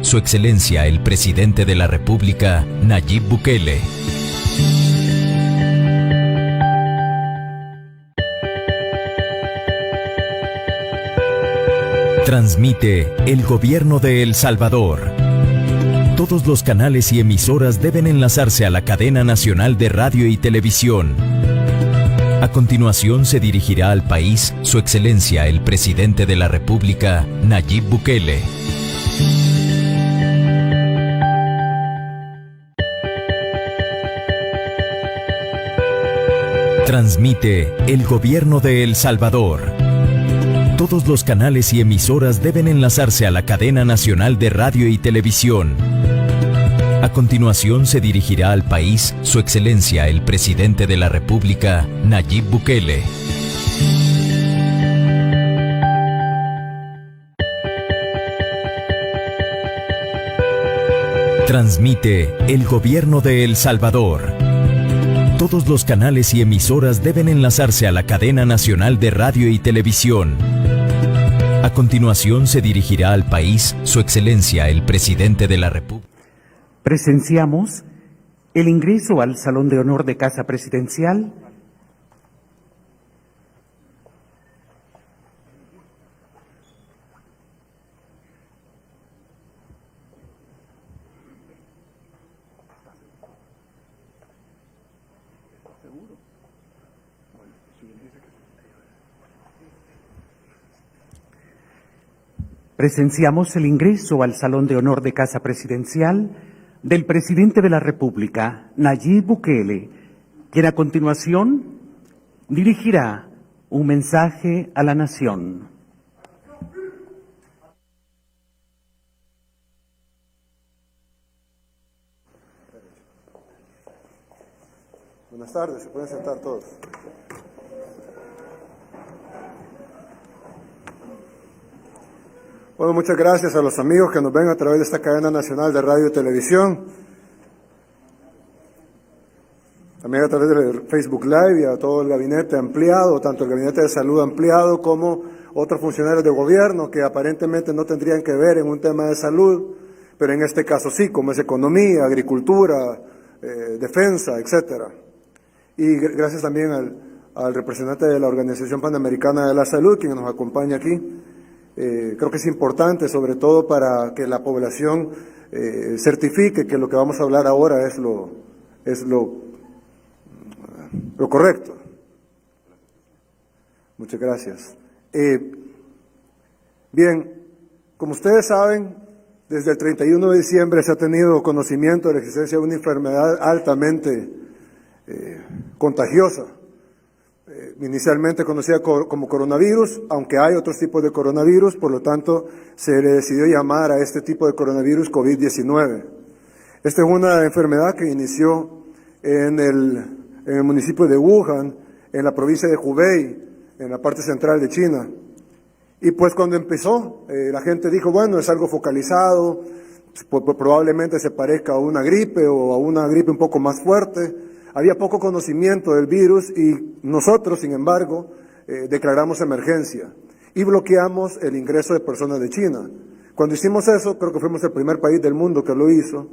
Su Excelencia el Presidente de la República, Nayib Bukele. Transmite el Gobierno de El Salvador. Todos los canales y emisoras deben enlazarse a la cadena nacional de radio y televisión. A continuación se dirigirá al país Su Excelencia el Presidente de la República, Nayib Bukele. Transmite el Gobierno de El Salvador. Todos los canales y emisoras deben enlazarse a la cadena nacional de radio y televisión. A continuación se dirigirá al país Su Excelencia el Presidente de la República, Nayib Bukele. Transmite el Gobierno de El Salvador. Todos los canales y emisoras deben enlazarse a la cadena nacional de radio y televisión. A continuación se dirigirá al país Su Excelencia el Presidente de la República. Presenciamos el ingreso al Salón de Honor de Casa Presidencial del Presidente de la República, Nayib Bukele, quien a continuación dirigirá un mensaje a la nación. Buenas tardes, se pueden sentar todos. Bueno, muchas gracias a los amigos que nos ven a través de esta cadena nacional de radio y televisión, también a través de Facebook Live, y a todo el gabinete ampliado, tanto el gabinete de salud ampliado como otros funcionarios de gobierno que aparentemente no tendrían que ver en un tema de salud, pero en este caso sí, como es economía, agricultura, defensa, etcétera. Y gracias también al representante de la Organización Panamericana de la Salud, quien nos acompaña aquí. Creo que es importante, sobre todo para que la población certifique que lo que vamos a hablar ahora es lo correcto. Muchas gracias. Bien, como ustedes saben, desde el 31 de diciembre se ha tenido conocimiento de la existencia de una enfermedad altamente contagiosa, inicialmente conocida como coronavirus, aunque hay otros tipos de coronavirus, por lo tanto se le decidió llamar a este tipo de coronavirus COVID-19. Esta es una enfermedad que inició en el municipio de Wuhan, en la provincia de Hubei, en la parte central de China. Y pues cuando empezó, la gente dijo, bueno, es algo focalizado, probablemente se parezca a una gripe o a una gripe un poco más fuerte. Había poco conocimiento del virus y nosotros, sin embargo, declaramos emergencia y bloqueamos el ingreso de personas de China. Cuando hicimos eso, creo que fuimos el primer país del mundo que lo hizo,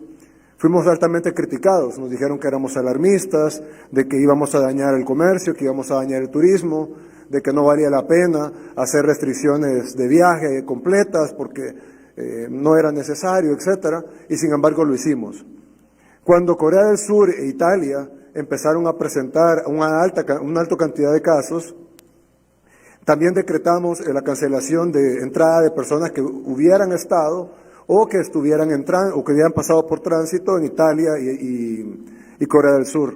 fuimos altamente criticados. Nos dijeron que éramos alarmistas, de que íbamos a dañar el comercio, que íbamos a dañar el turismo, de que no valía la pena hacer restricciones de viaje completas porque no era necesario, etcétera, y sin embargo lo hicimos. Cuando Corea del Sur e Italia empezaron a presentar una alta cantidad de casos, también decretamos la cancelación de entrada de personas que hubieran estado o que estuvieran entrando o que hubieran pasado por tránsito en Italia y Corea del Sur.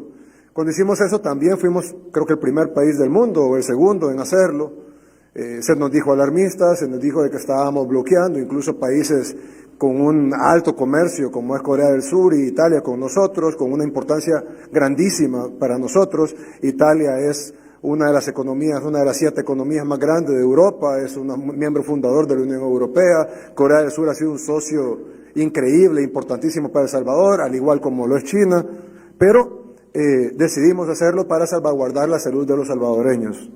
Cuando hicimos eso también fuimos, creo que el primer país del mundo o el segundo en hacerlo. Se nos dijo alarmistas, se nos dijo de que estábamos bloqueando, incluso países con un alto comercio como es Corea del Sur y Italia con nosotros, con una importancia grandísima para nosotros. Italia es una de las economías, una de las 7 economías más grandes de Europa, es un miembro fundador de la Unión Europea. Corea del Sur ha sido un socio increíble, importantísimo para El Salvador, al igual como lo es China, pero decidimos hacerlo para salvaguardar la salud de los salvadoreños.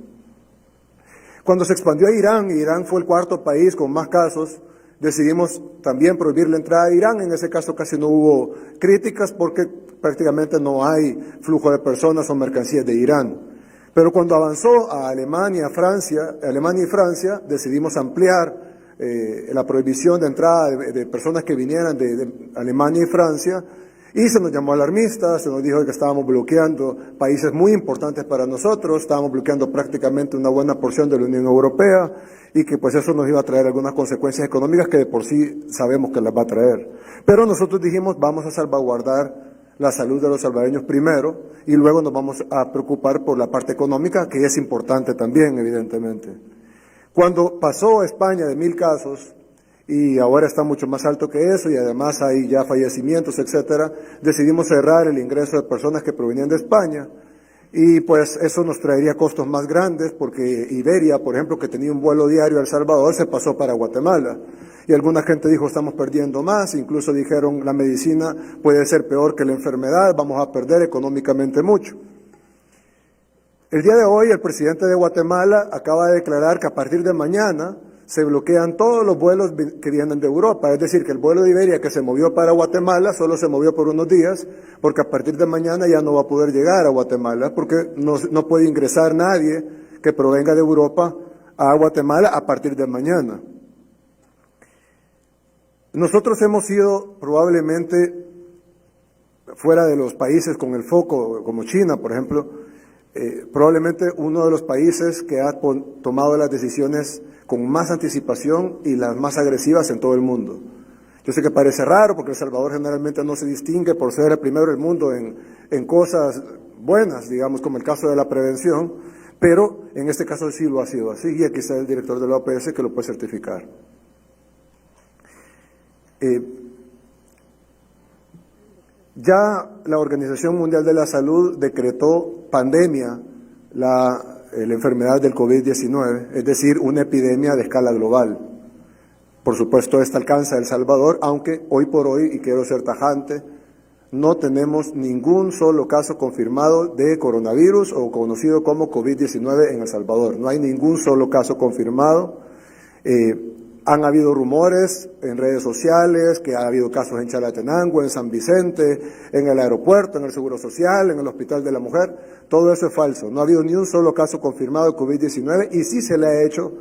Cuando se expandió a Irán, Irán fue el 4º país con más casos Decidimos también prohibir la entrada de Irán. En ese caso casi no hubo críticas porque prácticamente no hay flujo de personas o mercancías de Irán. Pero cuando avanzó a Alemania y Francia, decidimos ampliar la prohibición de entrada de personas que vinieran de Alemania y Francia, y se nos llamó alarmistas, se nos dijo que estábamos bloqueando países muy importantes para nosotros, estábamos bloqueando prácticamente una buena porción de la Unión Europea, y que pues eso nos iba a traer algunas consecuencias económicas que de por sí sabemos que las va a traer. Pero nosotros dijimos, vamos a salvaguardar la salud de los salvadoreños primero, y luego nos vamos a preocupar por la parte económica, que es importante también, evidentemente. Cuando pasó España de 1,000 casos, y ahora está mucho más alto que eso, y además hay ya fallecimientos, etcétera, decidimos cerrar el ingreso de personas que provenían de España, y pues eso nos traería costos más grandes, porque Iberia, por ejemplo, que tenía un vuelo diario a El Salvador, se pasó para Guatemala, y alguna gente dijo, estamos perdiendo más, incluso dijeron, la medicina puede ser peor que la enfermedad, vamos a perder económicamente mucho. El día de hoy, el presidente de Guatemala acaba de declarar que a partir de mañana se bloquean todos los vuelos que vienen de Europa, es decir, que el vuelo de Iberia que se movió para Guatemala solo se movió por unos días, porque a partir de mañana ya no va a poder llegar a Guatemala, porque no puede ingresar nadie que provenga de Europa a Guatemala a partir de mañana. Nosotros hemos sido probablemente, fuera de los países con el foco, como China, por ejemplo, probablemente uno de los países que ha tomado las decisiones con más anticipación y las más agresivas en todo el mundo. Yo sé que parece raro porque El Salvador generalmente no se distingue por ser el primero del mundo en cosas buenas, digamos, como el caso de la prevención, pero en este caso sí lo ha sido así, y aquí está el director de la OPS que lo puede certificar. Ya la Organización Mundial de la Salud decretó pandemia la enfermedad del COVID-19, es decir, una epidemia de escala global. Por supuesto, esta alcanza El Salvador, aunque hoy por hoy, y quiero ser tajante, no tenemos ningún solo caso confirmado de coronavirus o conocido como COVID-19 en El Salvador. No hay ningún solo caso confirmado. Han habido rumores en redes sociales que ha habido casos en Chalatenango, en San Vicente, en el aeropuerto, en el Seguro Social, en el Hospital de la Mujer. Todo eso es falso. No ha habido ni un solo caso confirmado de COVID-19 y sí se le ha hecho,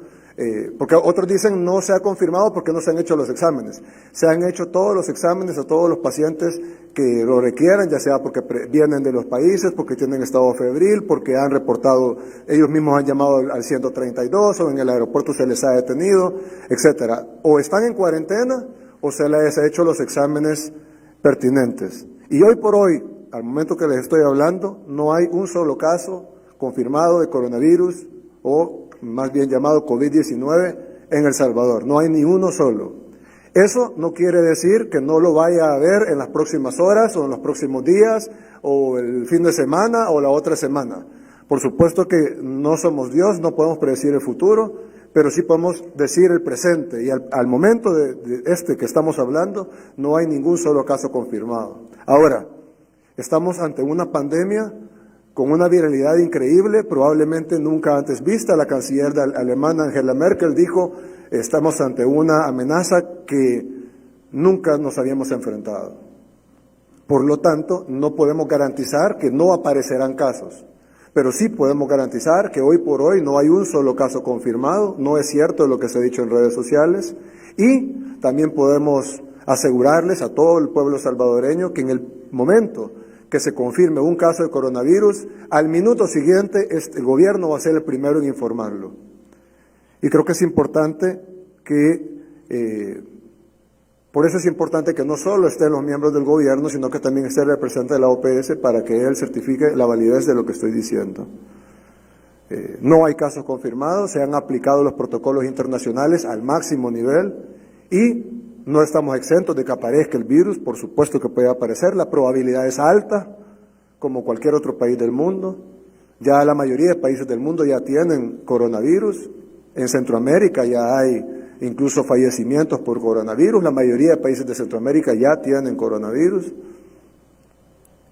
porque otros dicen no se ha confirmado porque no se han hecho los exámenes. Se han hecho todos los exámenes a todos los pacientes que lo requieran, ya sea porque vienen de los países, porque tienen estado febril, porque han reportado, ellos mismos han llamado al 132 o en el aeropuerto se les ha detenido, etcétera. O están en cuarentena o se les ha hecho los exámenes pertinentes. Y hoy por hoy, al momento que les estoy hablando, no hay un solo caso confirmado de coronavirus o más bien llamado COVID-19 en El Salvador. No hay ni uno solo. Eso no quiere decir que no lo vaya a haber en las próximas horas o en los próximos días o el fin de semana o la otra semana. Por supuesto que no somos Dios, no podemos predecir el futuro, pero sí podemos decir el presente. Y al momento de este que estamos hablando, no hay ningún solo caso confirmado. Ahora, estamos ante una pandemia con una viralidad increíble, probablemente nunca antes vista. La canciller alemana Angela Merkel dijo, estamos ante una amenaza que nunca nos habíamos enfrentado. Por lo tanto, no podemos garantizar que no aparecerán casos, pero sí podemos garantizar que hoy por hoy no hay un solo caso confirmado, no es cierto lo que se ha dicho en redes sociales, y también podemos asegurarles a todo el pueblo salvadoreño que en el momento que se confirme un caso de coronavirus, al minuto siguiente el gobierno va a ser el primero en informarlo. Y creo que es importante por eso es importante que no solo estén los miembros del gobierno, sino que también esté el representante de la OPS para que él certifique la validez de lo que estoy diciendo. No hay casos confirmados, se han aplicado los protocolos internacionales al máximo nivel y no estamos exentos de que aparezca el virus, por supuesto que puede aparecer, la probabilidad es alta, como cualquier otro país del mundo. Ya la mayoría de países del mundo ya tienen coronavirus, en Centroamérica ya hay incluso fallecimientos por coronavirus, la mayoría de países de Centroamérica ya tienen coronavirus.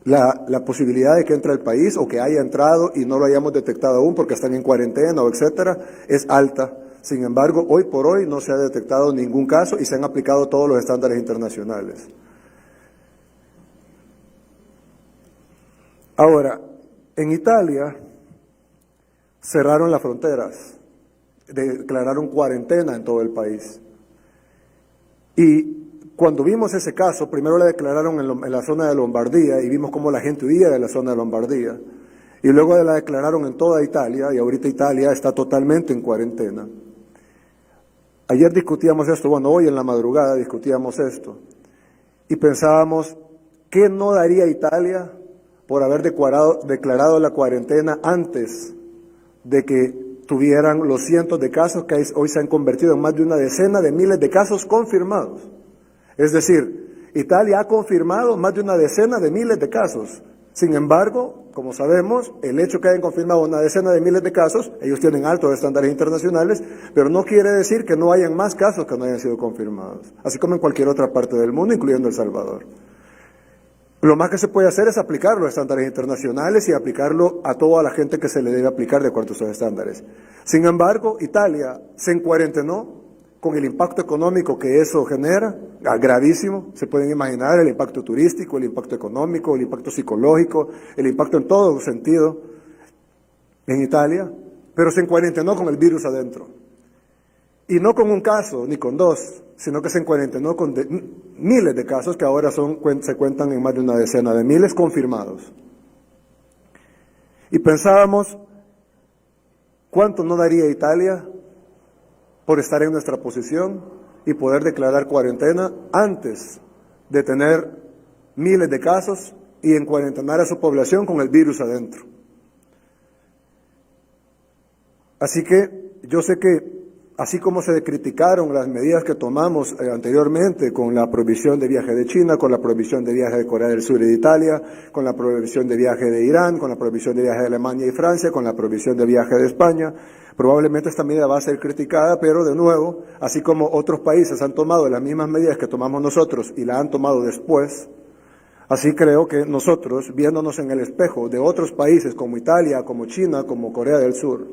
La posibilidad de que entre al país o que haya entrado y no lo hayamos detectado aún porque están en cuarentena o etcétera, es alta. Sin embargo, hoy por hoy no se ha detectado ningún caso y se han aplicado todos los estándares internacionales. Ahora, en Italia cerraron las fronteras, declararon cuarentena en todo el país. Y cuando vimos ese caso, primero la declararon en la zona de Lombardía y vimos cómo la gente huía de la zona de Lombardía. Y luego la declararon en toda Italia y ahorita Italia está totalmente en cuarentena. Ayer discutíamos esto, bueno, hoy en la madrugada discutíamos esto. Y pensábamos, ¿qué no daría Italia por haber declarado la cuarentena antes de que tuvieran los cientos de casos que hoy se han convertido en más de una decena de miles de casos confirmados? Es decir, Italia ha confirmado más de una decena de miles de casos. Sin embargo, como sabemos, el hecho que hayan confirmado una decena de miles de casos, ellos tienen altos estándares internacionales, pero no quiere decir que no hayan más casos que no hayan sido confirmados, así como en cualquier otra parte del mundo, incluyendo El Salvador. Lo más que se puede hacer es aplicar los estándares internacionales y aplicarlo a toda la gente que se le debe aplicar de acuerdo a esos estándares. Sin embargo, Italia se encuarentenó con el impacto económico que eso genera, gravísimo. Se pueden imaginar el impacto turístico, el impacto económico, el impacto psicológico, el impacto en todo sentido en Italia, pero se encuarentenó con el virus adentro. Y no con un caso, ni con dos, sino que se encuarentenó con miles de casos que ahora se cuentan en más de una decena de miles confirmados. Y pensábamos, ¿cuánto no daría Italia por estar en nuestra posición y poder declarar cuarentena antes de tener miles de casos y en cuarentenar a su población con el virus adentro? Así que yo sé que así como se criticaron las medidas que tomamos anteriormente con la prohibición de viaje de China, con la prohibición de viaje de Corea del Sur y de Italia, con la prohibición de viaje de Irán, con la prohibición de viaje de Alemania y Francia, con la prohibición de viaje de España, probablemente esta medida va a ser criticada, pero de nuevo, así como otros países han tomado las mismas medidas que tomamos nosotros y la han tomado después, así creo que nosotros, viéndonos en el espejo de otros países como Italia, como China, como Corea del Sur,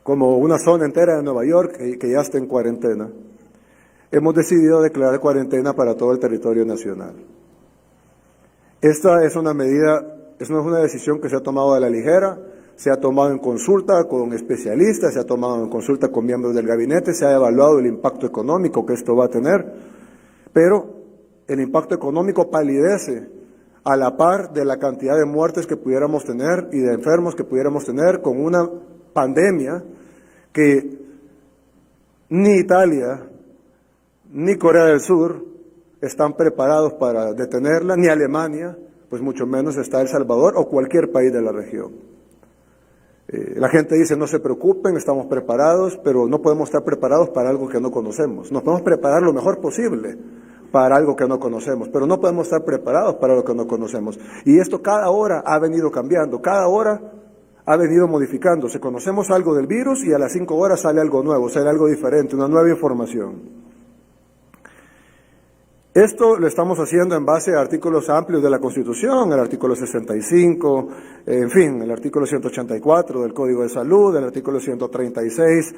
como una zona entera de Nueva York que ya está en cuarentena, hemos decidido declarar cuarentena para todo el territorio nacional. Esta es una medida, no es una decisión que se ha tomado a la ligera, se ha tomado en consulta con especialistas, se ha tomado en consulta con miembros del gabinete, se ha evaluado el impacto económico que esto va a tener, pero el impacto económico palidece a la par de la cantidad de muertes que pudiéramos tener y de enfermos que pudiéramos tener con una pandemia que ni Italia ni Corea del Sur están preparados para detenerla, ni Alemania, pues mucho menos está El Salvador o cualquier país de la región. La gente dice no se preocupen, estamos preparados, pero no podemos estar preparados para algo que no conocemos. Nos podemos preparar lo mejor posible para algo que no conocemos, pero no podemos estar preparados para lo que no conocemos. Y esto cada hora ha venido cambiando, cada hora ha venido modificándose. Conocemos algo del virus y a las 5 horas sale algo nuevo, sale algo diferente, una nueva información. Esto lo estamos haciendo en base a artículos amplios de la Constitución, el artículo 65, en fin, el artículo 184 del Código de Salud, el artículo 136,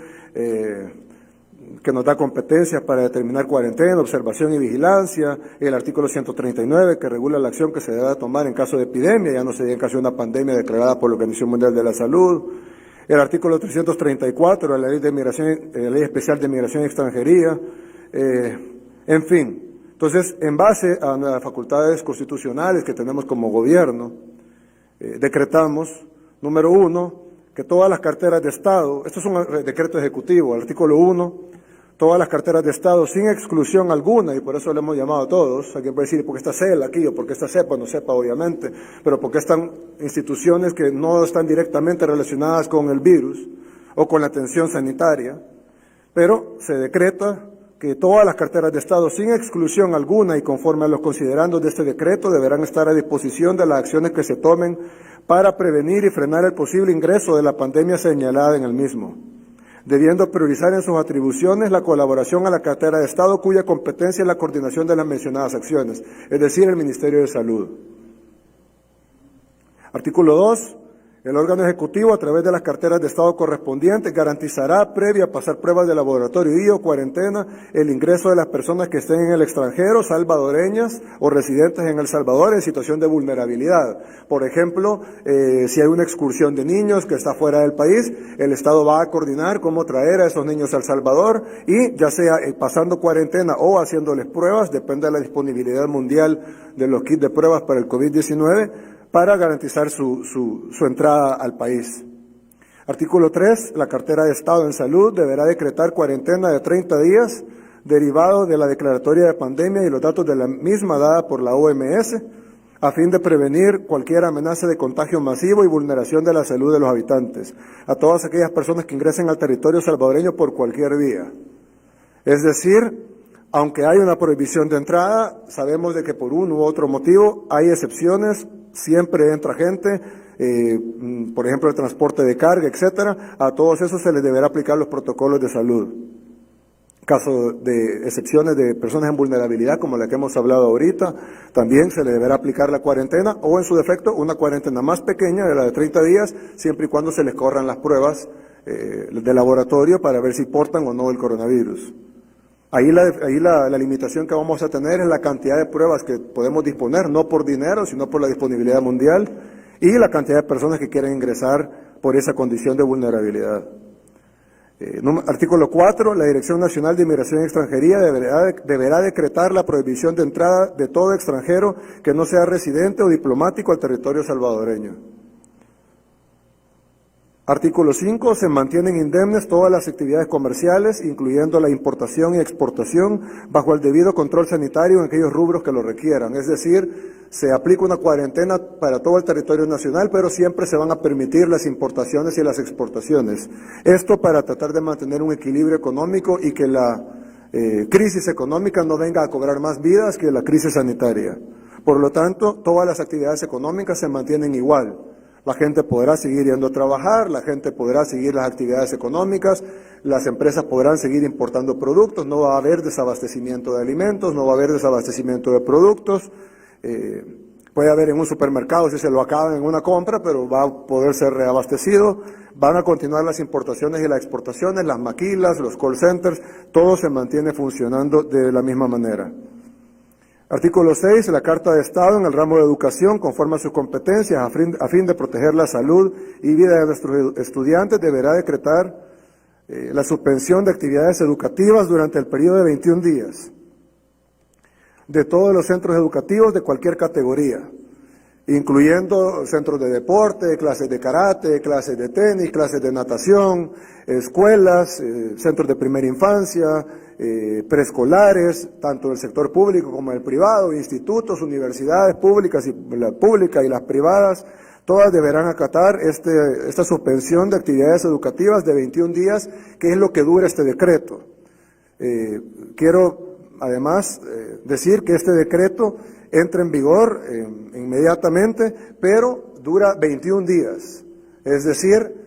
que nos da competencias para determinar cuarentena, observación y vigilancia, el artículo 139 que regula la acción que se debe tomar en caso de epidemia, ya no sería en caso de una pandemia declarada por la Organización Mundial de la Salud, el artículo 334 de la Ley de Migración, la Ley Especial de Migración y Extranjería, en fin. Entonces, en base a las facultades constitucionales que tenemos como gobierno, decretamos, número 1, que todas las carteras de Estado, esto es un decreto ejecutivo, el artículo 1, todas las carteras de Estado sin exclusión alguna, y por eso le hemos llamado a todos, alguien puede decir, ¿por qué está CEL aquí? O ¿por qué está CEPA? No sepa, obviamente, pero porque están instituciones que no están directamente relacionadas con el virus o con la atención sanitaria, pero se decreta que todas las carteras de Estado, sin exclusión alguna y conforme a los considerandos de este decreto, deberán estar a disposición de las acciones que se tomen para prevenir y frenar el posible ingreso de la pandemia señalada en el mismo, debiendo priorizar en sus atribuciones la colaboración a la cartera de Estado cuya competencia es la coordinación de las mencionadas acciones, es decir, el Ministerio de Salud. Artículo 2. El órgano ejecutivo, a través de las carteras de Estado correspondientes, garantizará, previa a pasar pruebas de laboratorio y o cuarentena, el ingreso de las personas que estén en el extranjero, salvadoreñas o residentes en El Salvador en situación de vulnerabilidad. Por ejemplo, si hay una excursión de niños que está fuera del país, el Estado va a coordinar cómo traer a esos niños a El Salvador y ya sea pasando cuarentena o haciéndoles pruebas, depende de la disponibilidad mundial de los kits de pruebas para el COVID-19, para garantizar su entrada al país. Artículo 3. La cartera de Estado en Salud deberá decretar cuarentena de 30 días derivado de la declaratoria de pandemia y los datos de la misma dada por la OMS a fin de prevenir cualquier amenaza de contagio masivo y vulneración de la salud de los habitantes, a todas aquellas personas que ingresen al territorio salvadoreño por cualquier vía. Es decir, aunque hay una prohibición de entrada, sabemos de que por uno u otro motivo hay excepciones, siempre entra gente, por ejemplo el transporte de carga, etcétera. A todos esos se les deberá aplicar los protocolos de salud. Caso de excepciones de personas en vulnerabilidad, como la que hemos hablado ahorita, también se le deberá aplicar la cuarentena o en su defecto una cuarentena más pequeña de la de 30 días, siempre y cuando se les corran las pruebas de laboratorio para ver si portan o no el coronavirus. Ahí la limitación que vamos a tener es la cantidad de pruebas que podemos disponer, no por dinero, sino por la disponibilidad mundial y la cantidad de personas que quieren ingresar por esa condición de vulnerabilidad. Artículo 4. La Dirección Nacional de Inmigración y Extranjería deberá decretar la prohibición de entrada de todo extranjero que no sea residente o diplomático al territorio salvadoreño. Artículo 5. Se mantienen indemnes todas las actividades comerciales, incluyendo la importación y exportación, bajo el debido control sanitario en aquellos rubros que lo requieran. Es decir, se aplica una cuarentena para todo el territorio nacional, pero siempre se van a permitir las importaciones y las exportaciones. Esto para tratar de mantener un equilibrio económico y que la crisis económica no venga a cobrar más vidas que la crisis sanitaria. Por lo tanto, todas las actividades económicas se mantienen igual. La gente podrá seguir yendo a trabajar, la gente podrá seguir las actividades económicas, las empresas podrán seguir importando productos, no va a haber desabastecimiento de alimentos, no va a haber desabastecimiento de productos. Puede haber en un supermercado si se lo acaban en una compra, pero va a poder ser reabastecido. Van a continuar las importaciones y las exportaciones, las maquilas, los call centers, todo se mantiene funcionando de la misma manera. Artículo 6. La Carta de Estado en el ramo de educación, conforme a sus competencias, a fin de proteger la salud y vida de nuestros estudiantes, deberá decretar la suspensión de actividades educativas durante el periodo de 21 días de todos los centros educativos de cualquier categoría, incluyendo centros de deporte, clases de karate, clases de tenis, clases de natación, escuelas, centros de primera infancia, preescolares, tanto del sector público como del privado, institutos, universidades públicas y las privadas, todas deberán acatar esta suspensión de actividades educativas de 21 días, que es lo que dura este decreto. Quiero además decir que este decreto entra en vigor inmediatamente, pero dura 21 días, es decir,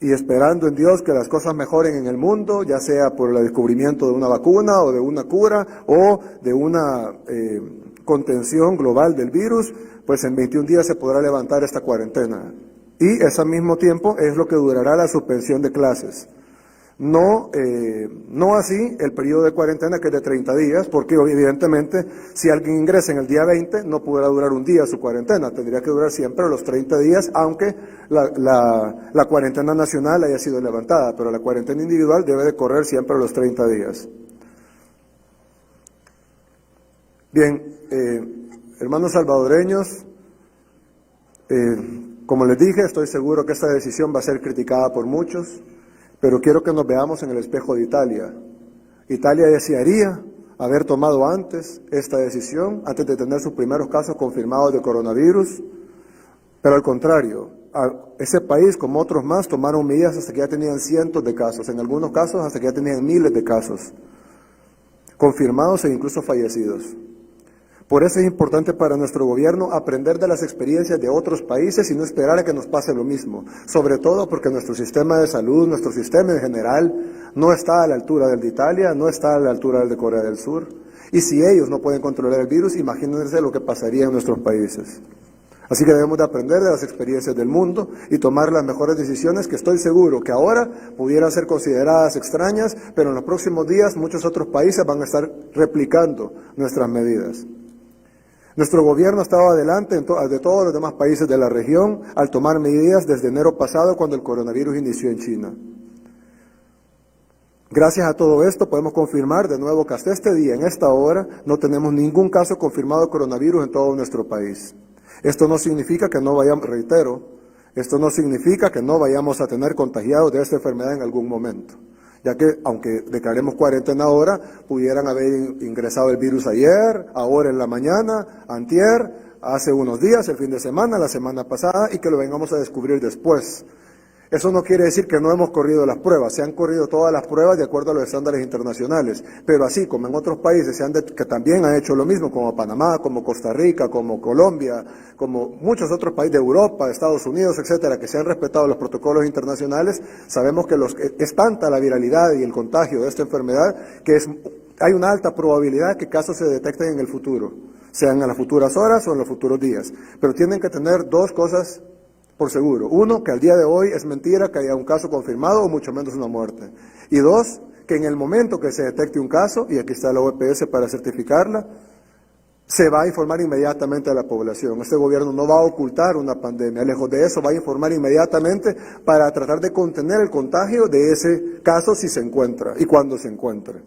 y esperando en Dios que las cosas mejoren en el mundo, ya sea por el descubrimiento de una vacuna o de una cura o de una contención global del virus, pues en 21 días se podrá levantar esta cuarentena. Y ese al mismo tiempo es lo que durará la suspensión de clases. No así el periodo de cuarentena, que es de 30 días, porque evidentemente si alguien ingresa en el día 20 no podrá durar un día su cuarentena, tendría que durar siempre los 30 días, aunque la cuarentena nacional haya sido levantada, pero la cuarentena individual debe de correr siempre los 30 días. Bien, hermanos salvadoreños, como les dije, estoy seguro que esta decisión va a ser criticada por muchos, pero quiero que nos veamos en el espejo de Italia. Italia desearía haber tomado antes esta decisión, antes de tener sus primeros casos confirmados de coronavirus, pero al contrario, ese país, como otros más, tomaron medidas hasta que ya tenían cientos de casos, en algunos casos hasta que ya tenían miles de casos, confirmados e incluso fallecidos. Por eso es importante para nuestro gobierno aprender de las experiencias de otros países y no esperar a que nos pase lo mismo, sobre todo porque nuestro sistema de salud, nuestro sistema en general, no está a la altura del de Italia, no está a la altura del de Corea del Sur. Y si ellos no pueden controlar el virus, imagínense lo que pasaría en nuestros países. Así que debemos de aprender de las experiencias del mundo y tomar las mejores decisiones que estoy seguro que ahora pudieran ser consideradas extrañas, pero en los próximos días muchos otros países van a estar replicando nuestras medidas. Nuestro gobierno estaba adelante de todos los demás países de la región al tomar medidas desde enero pasado cuando el coronavirus inició en China. Gracias a todo esto podemos confirmar de nuevo que hasta este día, en esta hora, no tenemos ningún caso confirmado de coronavirus en todo nuestro país. Esto no significa que no vayamos, reitero, esto no significa que no vayamos a tener contagiados de esta enfermedad en algún momento, ya que aunque declaremos cuarentena ahora, pudieran haber ingresado el virus ayer, ahora en la mañana, antier, hace unos días, el fin de semana, la semana pasada, y que lo vengamos a descubrir después. Eso no quiere decir que no hemos corrido las pruebas, se han corrido todas las pruebas de acuerdo a los estándares internacionales, pero así como en otros países que también han hecho lo mismo, como Panamá, como Costa Rica, como Colombia, como muchos otros países de Europa, Estados Unidos, etcétera, que se han respetado los protocolos internacionales, sabemos que es tanta la viralidad y el contagio de esta enfermedad que hay una alta probabilidad que casos se detecten en el futuro, sean en las futuras horas o en los futuros días, pero tienen que tener dos cosas por seguro. Uno, que al día de hoy es mentira que haya un caso confirmado o mucho menos una muerte. Y dos, que en el momento que se detecte un caso, y aquí está la OPS para certificarla, se va a informar inmediatamente a la población. Este gobierno no va a ocultar una pandemia, lejos de eso va a informar inmediatamente para tratar de contener el contagio de ese caso si se encuentra y cuando se encuentre.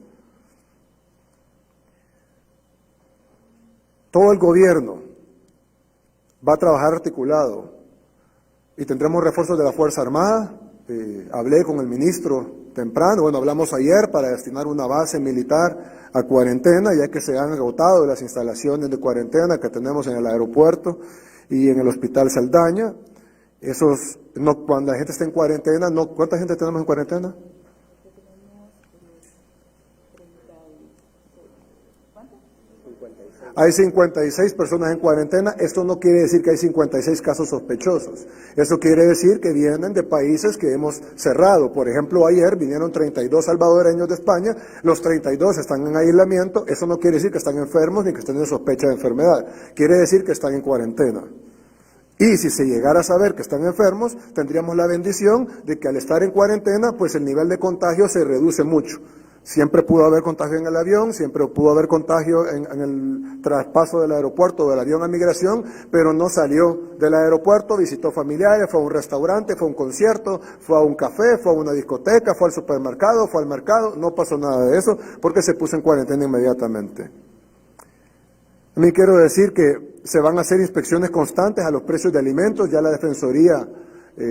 Todo el gobierno va a trabajar articulado y tendremos refuerzos de la Fuerza Armada. Hablé con el ministro temprano, hablamos ayer para destinar una base militar a cuarentena, ya que se han agotado las instalaciones de cuarentena que tenemos en el aeropuerto y en el Hospital Saldaña. Cuando la gente está en cuarentena, ¿cuánta gente tenemos en cuarentena? Hay 56 personas en cuarentena. Esto no quiere decir que hay 56 casos sospechosos. Eso quiere decir que vienen de países que hemos cerrado. Por ejemplo, ayer vinieron 32 salvadoreños de España. Los 32 están en aislamiento. Eso no quiere decir que están enfermos ni que estén en sospecha de enfermedad. Quiere decir que están en cuarentena. Y si se llegara a saber que están enfermos, tendríamos la bendición de que al estar en cuarentena, pues el nivel de contagio se reduce mucho. Siempre pudo haber contagio en el avión, siempre pudo haber contagio en el traspaso del aeropuerto, del avión a migración, pero no salió del aeropuerto, visitó familiares, fue a un restaurante, fue a un concierto, fue a un café, fue a una discoteca, fue al supermercado, fue al mercado, no pasó nada de eso porque se puso en cuarentena inmediatamente. También quiero decir que se van a hacer inspecciones constantes a los precios de alimentos, ya la Defensoría la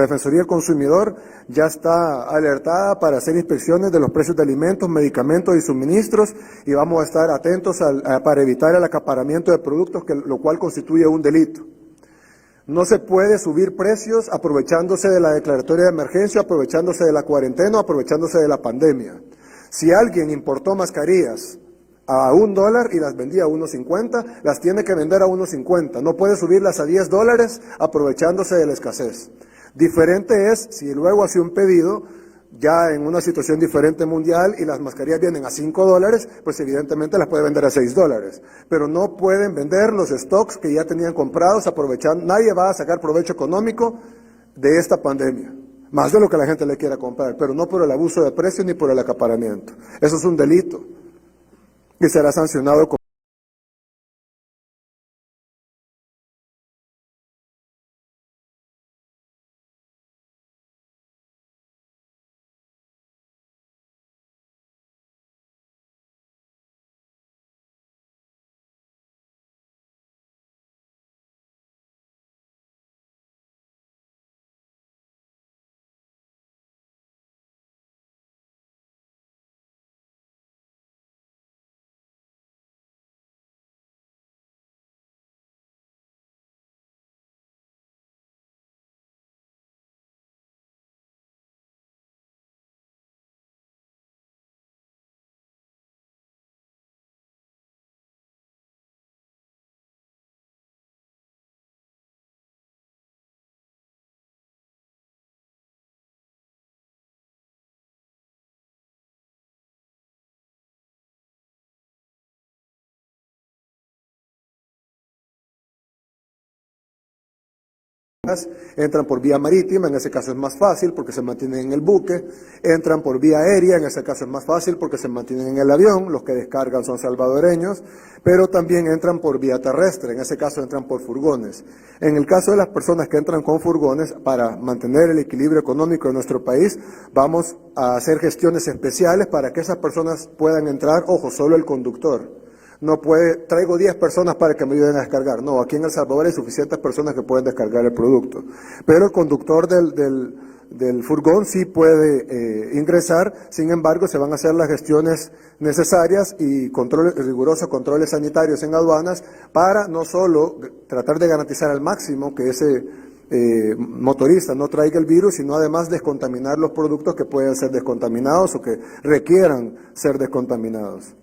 Defensoría del Consumidor ya está alertada para hacer inspecciones de los precios de alimentos, medicamentos y suministros, y vamos a estar atentos para evitar el acaparamiento de productos, lo cual constituye un delito. No se puede subir precios aprovechándose de la declaratoria de emergencia, aprovechándose de la cuarentena, aprovechándose de la pandemia. Si alguien importó mascarillas a $1 y las vendía a 1.50, las tiene que vender a 1.50. No puede subirlas a $10 aprovechándose de la escasez. Diferente es si luego hace un pedido ya en una situación diferente mundial y las mascarillas vienen a $5, pues evidentemente las puede vender a $6. Pero no pueden vender los stocks que ya tenían comprados aprovechando. Nadie va a sacar provecho económico de esta pandemia, más de lo que la gente le quiera comprar, pero no por el abuso de precios ni por el acaparamiento. Eso es un delito que será sancionado con entran por vía marítima, en ese caso es más fácil porque se mantienen en el buque, entran por vía aérea, en ese caso es más fácil porque se mantienen en el avión, los que descargan son salvadoreños, pero también entran por vía terrestre, en ese caso entran por furgones. En el caso de las personas que entran con furgones, para mantener el equilibrio económico de nuestro país, vamos a hacer gestiones especiales para que esas personas puedan entrar, ojo, solo el conductor. No puede, traigo 10 personas para que me ayuden a descargar. No, aquí en El Salvador hay suficientes personas que pueden descargar el producto. Pero el conductor del furgón sí puede ingresar, sin embargo se van a hacer las gestiones necesarias y rigurosos controles sanitarios en aduanas para no solo tratar de garantizar al máximo que ese motorista no traiga el virus, sino además descontaminar los productos que pueden ser descontaminados o que requieran ser descontaminados.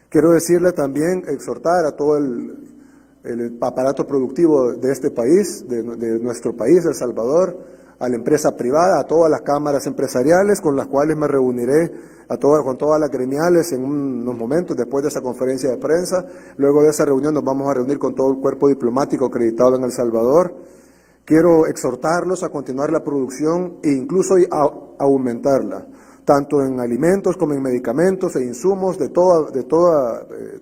Quiero decirle también, exhortar a todo el aparato productivo de este país, de nuestro país, El Salvador, a la empresa privada, a todas las cámaras empresariales con las cuales me reuniré con todas las gremiales en unos momentos después de esa conferencia de prensa. Luego de esa reunión nos vamos a reunir con todo el cuerpo diplomático acreditado en El Salvador. Quiero exhortarlos a continuar la producción e incluso a aumentarla, tanto en alimentos como en medicamentos e insumos de todo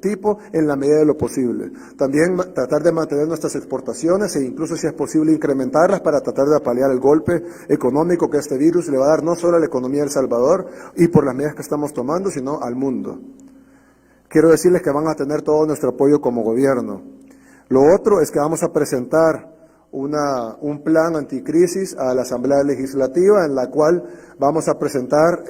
tipo, en la medida de lo posible. También tratar de mantener nuestras exportaciones e incluso, si es posible, incrementarlas para tratar de paliar el golpe económico que este virus le va a dar no solo a la economía de El Salvador y por las medidas que estamos tomando, sino al mundo. Quiero decirles que van a tener todo nuestro apoyo como gobierno. Lo otro es que vamos a presentar un plan anticrisis a la Asamblea Legislativa, en la cual vamos a presentar,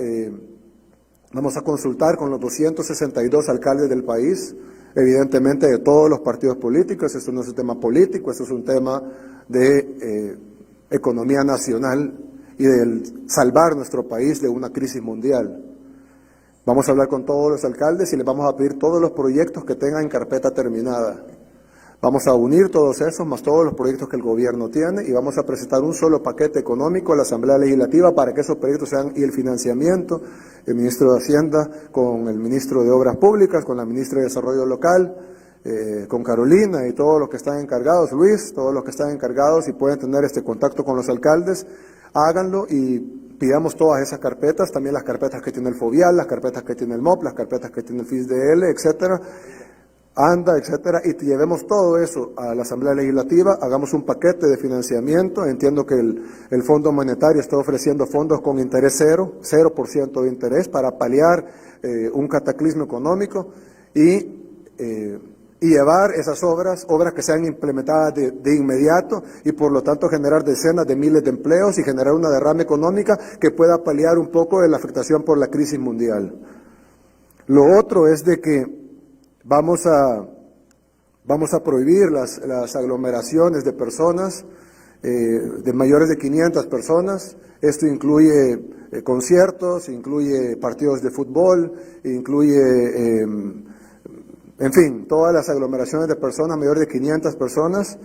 vamos a consultar con los 262 alcaldes del país, evidentemente de todos los partidos políticos. Esto no es un tema político, esto es un tema de economía nacional y de salvar nuestro país de una crisis mundial. Vamos a hablar con todos los alcaldes y les vamos a pedir todos los proyectos que tengan en carpeta terminada. Vamos a unir todos esos, más todos los proyectos que el gobierno tiene, y vamos a presentar un solo paquete económico a la Asamblea Legislativa para que esos proyectos sean, y el financiamiento, el ministro de Hacienda con el ministro de Obras Públicas, con la ministra de Desarrollo Local, con Carolina y todos los que están encargados, Luis, todos los que están encargados y pueden tener este contacto con los alcaldes, háganlo y pidamos todas esas carpetas, también las carpetas que tiene el FOVIAL, las carpetas que tiene el MOP, las carpetas que tiene el FISDL, etcétera. ANDA, etcétera, y llevemos todo eso a la Asamblea Legislativa, hagamos un paquete de financiamiento. Entiendo que el Fondo Monetario está ofreciendo fondos con interés 0% de interés para paliar un cataclismo económico y llevar esas obras que sean implementadas de inmediato y por lo tanto generar decenas de miles de empleos y generar una derrama económica que pueda paliar un poco de la afectación por la crisis mundial. Lo otro es de que vamos a prohibir las aglomeraciones de personas, de mayores de 500 personas. Esto incluye conciertos, incluye partidos de fútbol, incluye, en fin, todas las aglomeraciones de personas mayores de 500 personas,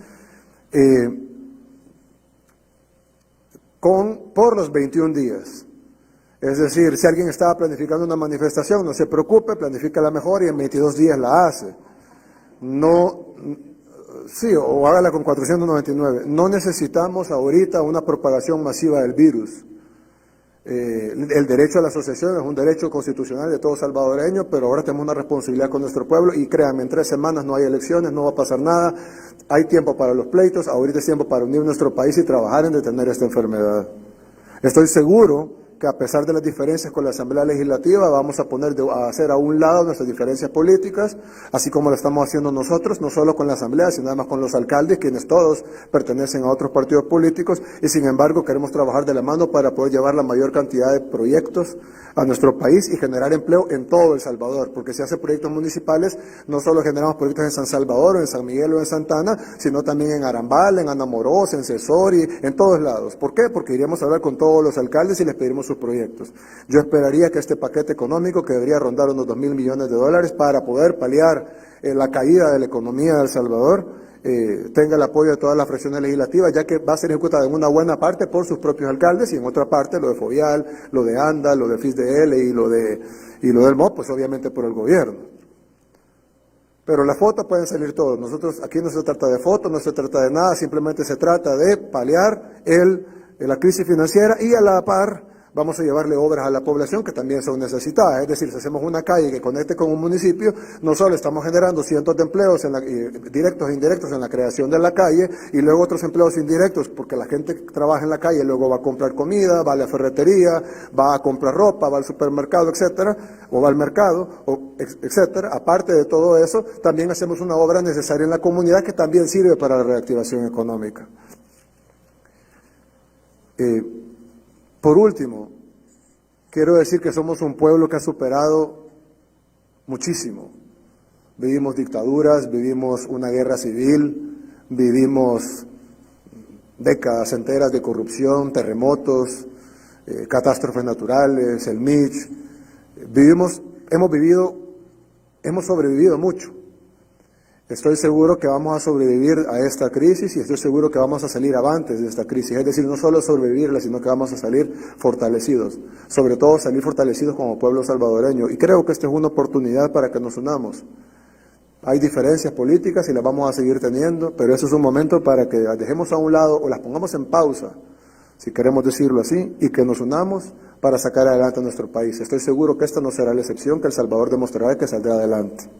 por los 21 días. Es decir, si alguien estaba planificando una manifestación, no se preocupe, planifícala mejor y en 22 días la hace. Sí, o hágala con 499. No necesitamos ahorita una propagación masiva del virus. El derecho a la asociación es un derecho constitucional de todo salvadoreño, pero ahora tenemos una responsabilidad con nuestro pueblo y créanme, en 3 semanas no hay elecciones, no va a pasar nada, hay tiempo para los pleitos, ahorita es tiempo para unir nuestro país y trabajar en detener esta enfermedad. Estoy seguro que a pesar de las diferencias con la Asamblea Legislativa, vamos a hacer a un lado nuestras diferencias políticas, así como lo estamos haciendo nosotros, no solo con la Asamblea, sino además con los alcaldes, quienes todos pertenecen a otros partidos políticos, y sin embargo queremos trabajar de la mano para poder llevar la mayor cantidad de proyectos a nuestro país y generar empleo en todo El Salvador, porque si hace proyectos municipales, no solo generamos proyectos en San Salvador, o en San Miguel o en Santana, sino también en Arambal, en Anamorós, en Cesori, en todos lados. ¿Por qué? Porque iríamos a hablar con todos los alcaldes y les pediremos sus proyectos. Yo esperaría que este paquete económico, que debería rondar unos $2,000 millones para poder paliar la caída de la economía de El Salvador, tenga el apoyo de todas las fracciones legislativas, ya que va a ser ejecutada en una buena parte por sus propios alcaldes y en otra parte lo de FOVIAL, lo de ANDA, lo de FISDL y lo del MOP, pues obviamente por el gobierno. Pero las fotos pueden salir todos. Nosotros aquí no se trata de fotos, no se trata de nada, simplemente se trata de paliar la crisis financiera y a la par vamos a llevarle obras a la población que también son necesitadas. Es decir, si hacemos una calle que conecte con un municipio, no solo estamos generando cientos de empleos directos e indirectos en la creación de la calle y luego otros empleos indirectos porque la gente que trabaja en la calle luego va a comprar comida, va a la ferretería, va a comprar ropa, va al supermercado, etcétera, o va al mercado, etcétera. Aparte de todo eso, también hacemos una obra necesaria en la comunidad que también sirve para la reactivación económica. Por último, quiero decir que somos un pueblo que ha superado muchísimo. Vivimos dictaduras, vivimos una guerra civil, vivimos décadas enteras de corrupción, terremotos, catástrofes naturales, el Mitch. Hemos sobrevivido mucho. Estoy seguro que vamos a sobrevivir a esta crisis y estoy seguro que vamos a salir avantes de esta crisis. Es decir, no solo sobrevivirla, sino que vamos a salir fortalecidos. Sobre todo salir fortalecidos como pueblo salvadoreño. Y creo que esta es una oportunidad para que nos unamos. Hay diferencias políticas y las vamos a seguir teniendo, pero eso es un momento para que las dejemos a un lado o las pongamos en pausa, si queremos decirlo así, y que nos unamos para sacar adelante a nuestro país. Estoy seguro que esta no será la excepción, que El Salvador demostrará que saldrá adelante.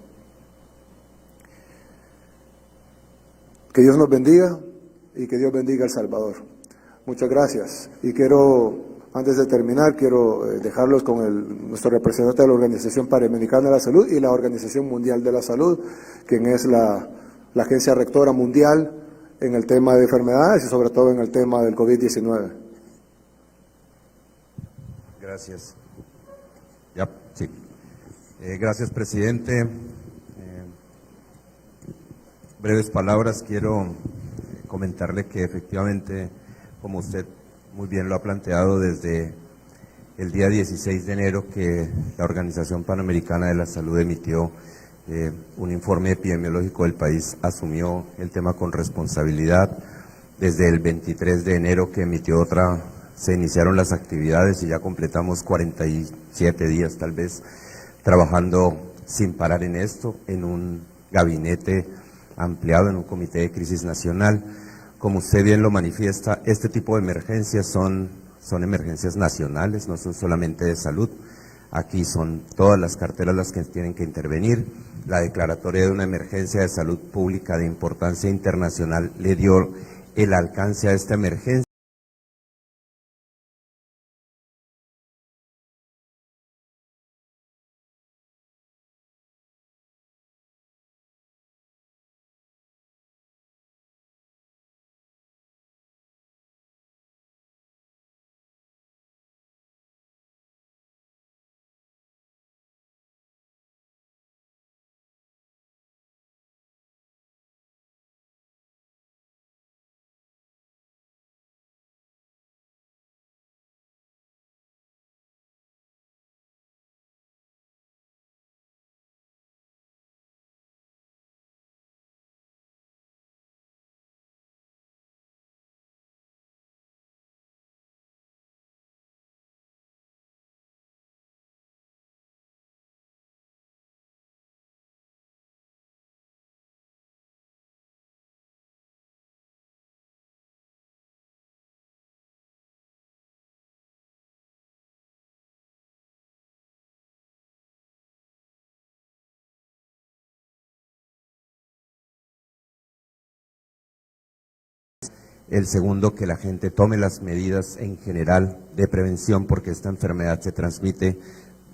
Que Dios nos bendiga y que Dios bendiga a El Salvador. Muchas gracias. Y antes de terminar, quiero dejarlos con nuestro representante de la Organización Panamericana de la Salud y la Organización Mundial de la Salud, quien es la agencia rectora mundial en el tema de enfermedades y sobre todo en el tema del COVID-19. Gracias. Sí. Gracias, presidente. Breves palabras, quiero comentarle que efectivamente, como usted muy bien lo ha planteado, desde el día 16 de enero que la Organización Panamericana de la Salud emitió un informe epidemiológico del país, asumió el tema con responsabilidad. Desde el 23 de enero que emitió otra, se iniciaron las actividades y ya completamos 47 días tal vez trabajando sin parar en esto, en un gabinete ampliado, en un comité de crisis nacional. Como usted bien lo manifiesta, este tipo de emergencias son emergencias nacionales, no son solamente de salud. Aquí son todas las carteras las que tienen que intervenir. La declaratoria de una emergencia de salud pública de importancia internacional le dio el alcance a esta emergencia. El segundo, que la gente tome las medidas en general de prevención, porque esta enfermedad se transmite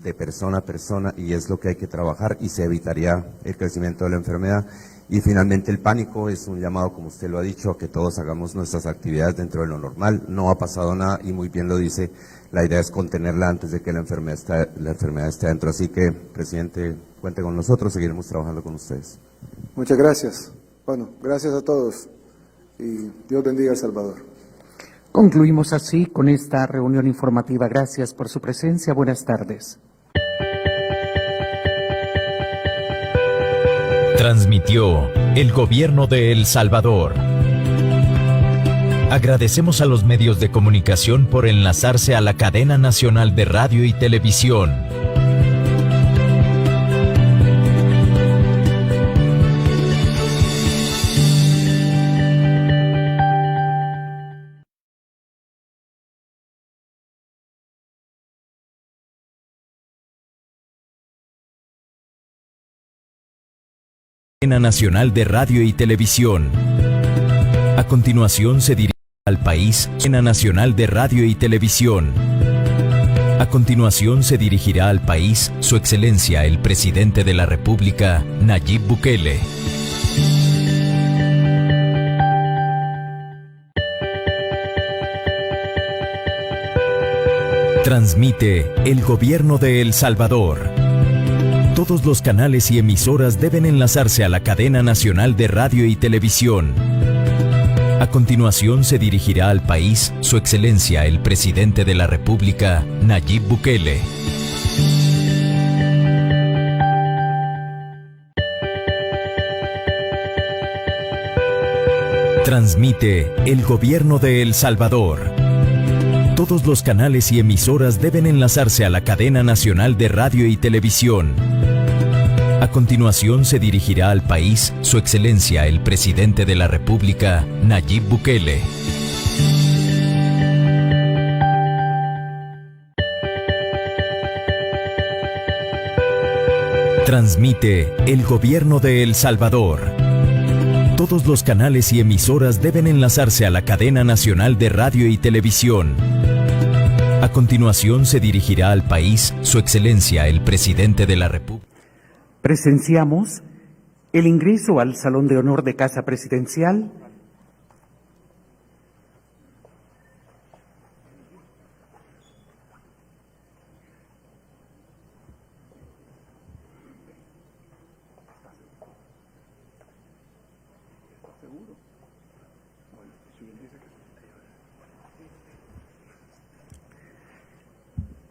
de persona a persona y es lo que hay que trabajar y se evitaría el crecimiento de la enfermedad. Y finalmente el pánico es un llamado, como usted lo ha dicho, a que todos hagamos nuestras actividades dentro de lo normal. No ha pasado nada y muy bien lo dice, la idea es contenerla antes de que la enfermedad esté adentro. Así que, presidente, cuente con nosotros, seguiremos trabajando con ustedes. Muchas gracias. Bueno, gracias a todos. Y Dios bendiga a El Salvador. Concluimos así con esta reunión informativa. Gracias por su presencia. Buenas tardes. Transmitió el Gobierno de El Salvador. Agradecemos a los medios de comunicación por enlazarse a la cadena nacional de radio y televisión. cadena nacional de radio y televisión. A continuación se dirigirá al país, cadena nacional de radio y televisión. A continuación se dirigirá al país Su Excelencia el Presidente de la República, Nayib Bukele. Transmite el Gobierno de El Salvador. Todos los canales y emisoras deben enlazarse a la cadena nacional de radio y televisión. A continuación se dirigirá al país Su Excelencia el Presidente de la República, Nayib Bukele. Transmite el Gobierno de El Salvador. Todos los canales y emisoras deben enlazarse a la cadena nacional de radio y televisión. A continuación se dirigirá al país Su Excelencia el Presidente de la República, Nayib Bukele. Transmite el Gobierno de El Salvador. Todos los canales y emisoras deben enlazarse a la cadena nacional de radio y televisión. A continuación se dirigirá al país Su Excelencia el Presidente de la República. Presenciamos el ingreso al Salón de Honor de Casa Presidencial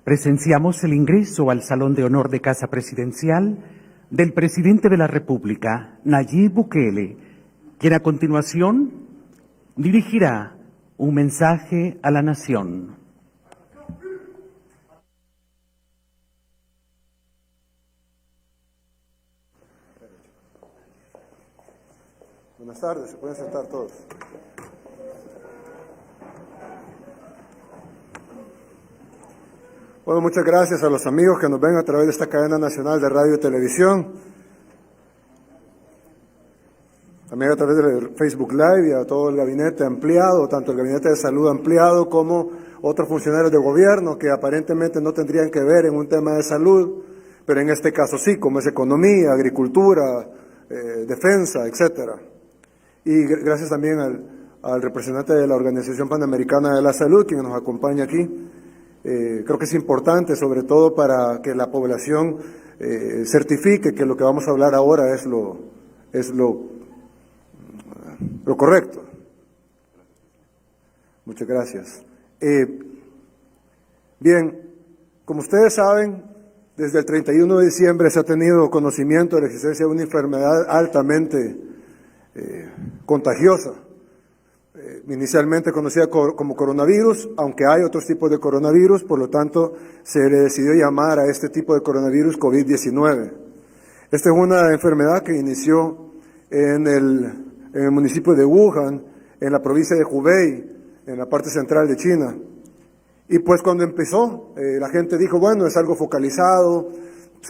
Presenciamos el ingreso al Salón de Honor de Casa Presidencial del Presidente de la República, Nayib Bukele, quien a continuación dirigirá un mensaje a la nación. Buenas tardes, se pueden sentar todos. Bueno, muchas gracias a los amigos que nos ven a través de esta cadena nacional de radio y televisión, también a través del Facebook Live, y a todo el gabinete ampliado, tanto el gabinete de salud ampliado como otros funcionarios de gobierno que aparentemente no tendrían que ver en un tema de salud, pero en este caso sí, como es economía, agricultura, defensa, etcétera. Y gracias también al representante de la Organización Panamericana de la Salud, quien nos acompaña aquí. Creo que es importante, sobre todo para que la población certifique que lo que vamos a hablar ahora es lo correcto. Muchas gracias. Bien, como ustedes saben, desde el 31 de diciembre se ha tenido conocimiento de la existencia de una enfermedad altamente contagiosa, inicialmente conocida como coronavirus, aunque hay otros tipos de coronavirus, por lo tanto se le decidió llamar a este tipo de coronavirus COVID-19. Esta es una enfermedad que inició en el municipio de Wuhan, en la provincia de Hubei, en la parte central de China. Y pues cuando empezó, la gente dijo, bueno, es algo focalizado,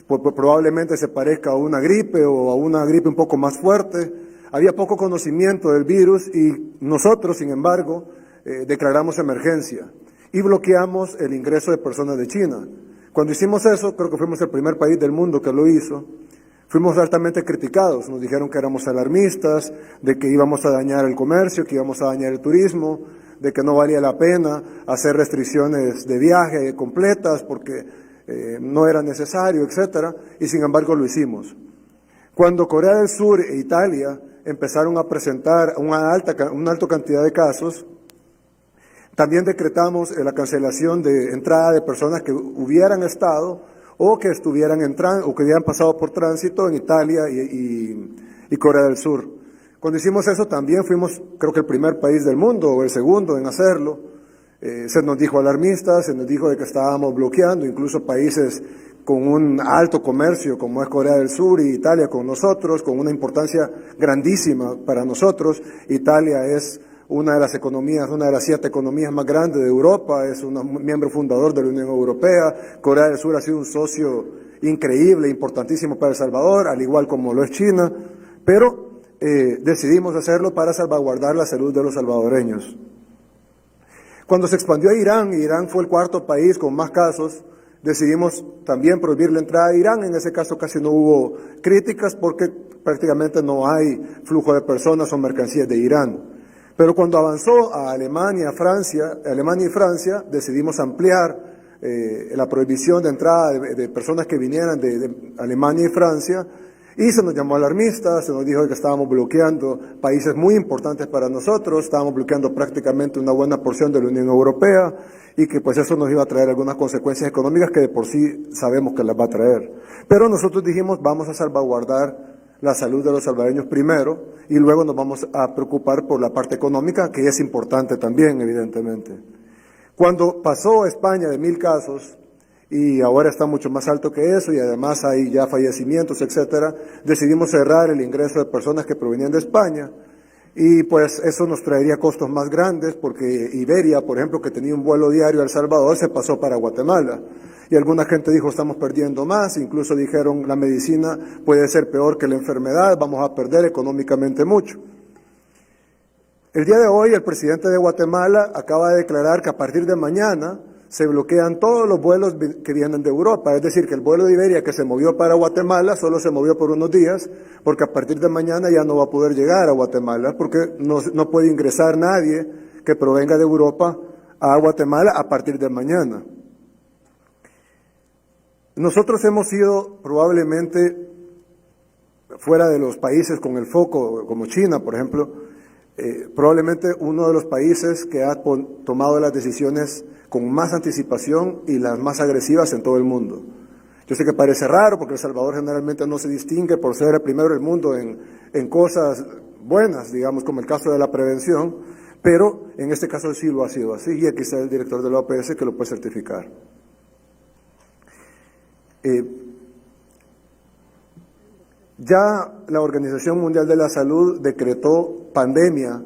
probablemente se parezca a una gripe o a una gripe un poco más fuerte. Había poco conocimiento del virus y nosotros, sin embargo, declaramos emergencia y bloqueamos el ingreso de personas de China. Cuando hicimos eso, creo que fuimos el primer país del mundo que lo hizo, fuimos altamente criticados. Nos dijeron que éramos alarmistas, de que íbamos a dañar el comercio, que íbamos a dañar el turismo, de que no valía la pena hacer restricciones de viaje completas porque no era necesario, etcétera, y sin embargo lo hicimos. Cuando Corea del Sur e Italia empezaron a presentar una alta cantidad de casos, también decretamos la cancelación de entrada de personas que hubieran estado o que estuvieran entrando o que habían pasado por tránsito en Italia y Corea del Sur. Cuando hicimos eso también fuimos, creo que el primer país del mundo o el segundo en hacerlo. Se nos dijo alarmistas, se nos dijo de que estábamos bloqueando incluso países con un alto comercio como es Corea del Sur y Italia con nosotros, con una importancia grandísima para nosotros. Italia es una de las economías, una de las 7 economías más grandes de Europa, es un miembro fundador de la Unión Europea. Corea del Sur ha sido un socio increíble, importantísimo para El Salvador, al igual como lo es China. pero decidimos hacerlo para salvaguardar la salud de los salvadoreños. Cuando se expandió a Irán, y Irán fue el cuarto país con más casos, decidimos también prohibir la entrada a Irán. En ese caso casi no hubo críticas porque prácticamente no hay flujo de personas o mercancías de Irán. Pero cuando avanzó a Alemania y Francia, decidimos ampliar la prohibición de entrada de personas que vinieran de Alemania y Francia, y se nos llamó alarmistas, se nos dijo que estábamos bloqueando países muy importantes para nosotros, estábamos bloqueando prácticamente una buena porción de la Unión Europea, y que pues eso nos iba a traer algunas consecuencias económicas que de por sí sabemos que las va a traer. Pero nosotros dijimos, vamos a salvaguardar la salud de los salvadoreños primero, y luego nos vamos a preocupar por la parte económica, que es importante también, evidentemente. Cuando pasó España de 1,000 casos, y ahora está mucho más alto que eso, y además hay ya fallecimientos, etcétera, decidimos cerrar el ingreso de personas que provenían de España, y pues eso nos traería costos más grandes, porque Iberia, por ejemplo, que tenía un vuelo diario a El Salvador, se pasó para Guatemala, y alguna gente dijo, estamos perdiendo más, incluso dijeron, la medicina puede ser peor que la enfermedad, vamos a perder económicamente mucho. El día de hoy, el presidente de Guatemala acaba de declarar que a partir de mañana se bloquean todos los vuelos que vienen de Europa, es decir, que el vuelo de Iberia que se movió para Guatemala solo se movió por unos días, porque a partir de mañana ya no va a poder llegar a Guatemala, porque no puede ingresar nadie que provenga de Europa a Guatemala a partir de mañana. Nosotros hemos sido probablemente, fuera de los países con el foco, como China, por ejemplo, probablemente uno de los países que ha tomado las decisiones con más anticipación y las más agresivas en todo el mundo. Yo sé que parece raro porque El Salvador generalmente no se distingue por ser el primero del mundo en cosas buenas, digamos, como el caso de la prevención, pero en este caso sí lo ha sido así, y aquí está el director de la OPS que lo puede certificar. Ya la Organización Mundial de la Salud decretó pandemia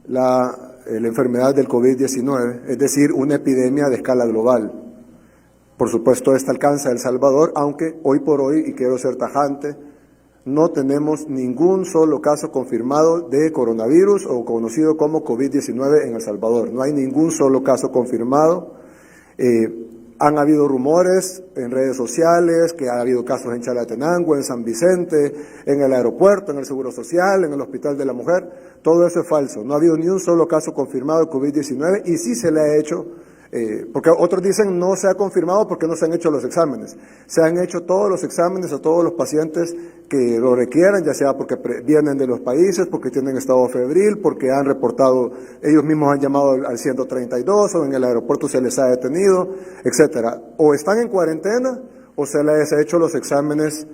la enfermedad del COVID-19, es decir, una epidemia de escala global. Por supuesto, esta alcanza El Salvador, aunque hoy por hoy, y quiero ser tajante, no tenemos ningún solo caso confirmado de coronavirus o conocido como COVID-19 en El Salvador. No hay ningún solo caso confirmado. Han habido rumores en redes sociales que ha habido casos en Chalatenango, en San Vicente, en el aeropuerto, en el Seguro Social, en el Hospital de la Mujer. Todo eso es falso. No ha habido ni un solo caso confirmado de COVID-19 y sí se le ha hecho, porque otros dicen no se ha confirmado porque no se han hecho los exámenes. Se han hecho todos los exámenes a todos los pacientes que lo requieran, ya sea porque vienen de los países, porque tienen estado febril, porque han reportado, ellos mismos han llamado al 132 o en el aeropuerto se les ha detenido, etcétera. O están en cuarentena o se les ha hecho los exámenes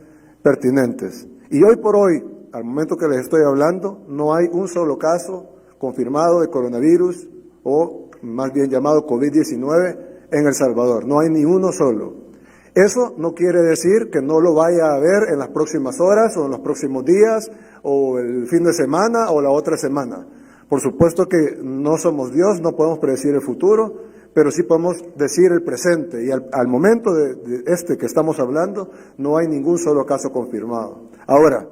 pertinentes. Y hoy por hoy, al momento que les estoy hablando, no hay un solo caso confirmado de coronavirus o más bien llamado COVID-19 en El Salvador. No hay ni uno solo. Eso no quiere decir que no lo vaya a haber en las próximas horas o en los próximos días o el fin de semana o la otra semana. Por supuesto que no somos Dios, no podemos predecir el futuro, pero sí podemos decir el presente. Y al momento de este que estamos hablando, no hay ningún solo caso confirmado. Ahora,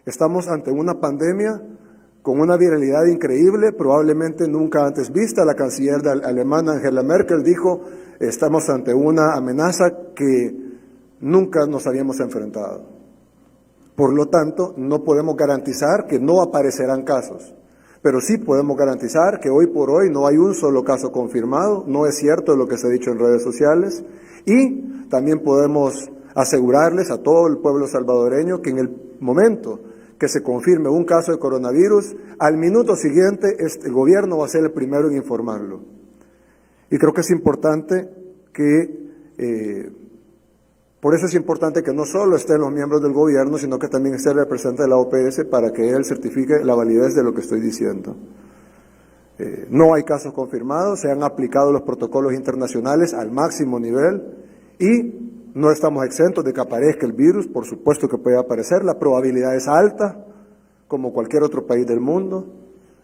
estamos ante una pandemia con una viralidad increíble, probablemente nunca antes vista. La canciller alemana Angela Merkel dijo, estamos ante una amenaza que nunca nos habíamos enfrentado. Por lo tanto, no podemos garantizar que no aparecerán casos, pero sí podemos garantizar que hoy por hoy no hay un solo caso confirmado, no es cierto lo que se ha dicho en redes sociales, y también podemos asegurarles a todo el pueblo salvadoreño que en el momento que se confirme un caso de coronavirus, al minuto siguiente el gobierno va a ser el primero en informarlo. Y creo que es importante por eso es importante que no solo estén los miembros del gobierno, sino que también esté el representante de la OPS para que él certifique la validez de lo que estoy diciendo. No hay casos confirmados, se han aplicado los protocolos internacionales al máximo nivel y no estamos exentos de que aparezca el virus, por supuesto que puede aparecer, la probabilidad es alta, como cualquier otro país del mundo.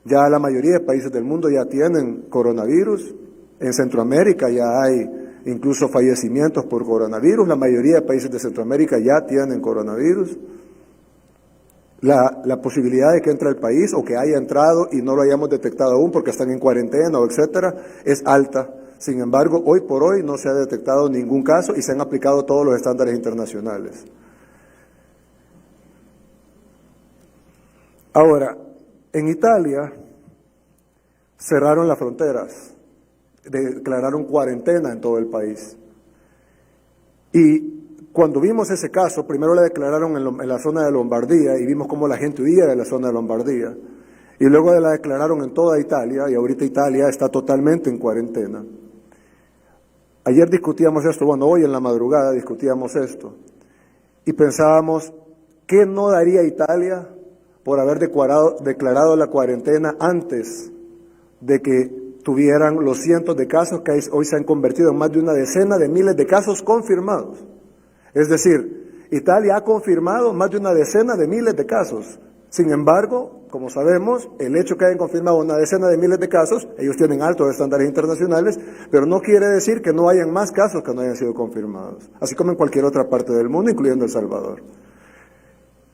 Ya la mayoría de países del mundo ya tienen coronavirus, en Centroamérica ya hay incluso fallecimientos por coronavirus, la mayoría de países de Centroamérica ya tienen coronavirus. la posibilidad de que entre al país o que haya entrado y no lo hayamos detectado aún porque están en cuarentena o etcétera, es alta. Sin embargo, hoy por hoy no se ha detectado ningún caso y se han aplicado todos los estándares internacionales. Ahora, en Italia cerraron las fronteras, declararon cuarentena en todo el país. Y cuando vimos ese caso, primero la declararon en la zona de Lombardía y vimos cómo la gente huía de la zona de Lombardía. Y luego la declararon en toda Italia y ahorita Italia está totalmente en cuarentena. Ayer discutíamos esto, bueno, hoy en la madrugada discutíamos esto. Y pensábamos, ¿qué no daría Italia por haber declarado la cuarentena antes de que tuvieran los cientos de casos que hoy se han convertido en más de una decena de miles de casos confirmados? Es decir, Italia ha confirmado más de una decena de miles de casos. Sin embargo, como sabemos, el hecho que hayan confirmado una decena de miles de casos, ellos tienen altos estándares internacionales, pero no quiere decir que no hayan más casos que no hayan sido confirmados, así como en cualquier otra parte del mundo, incluyendo El Salvador.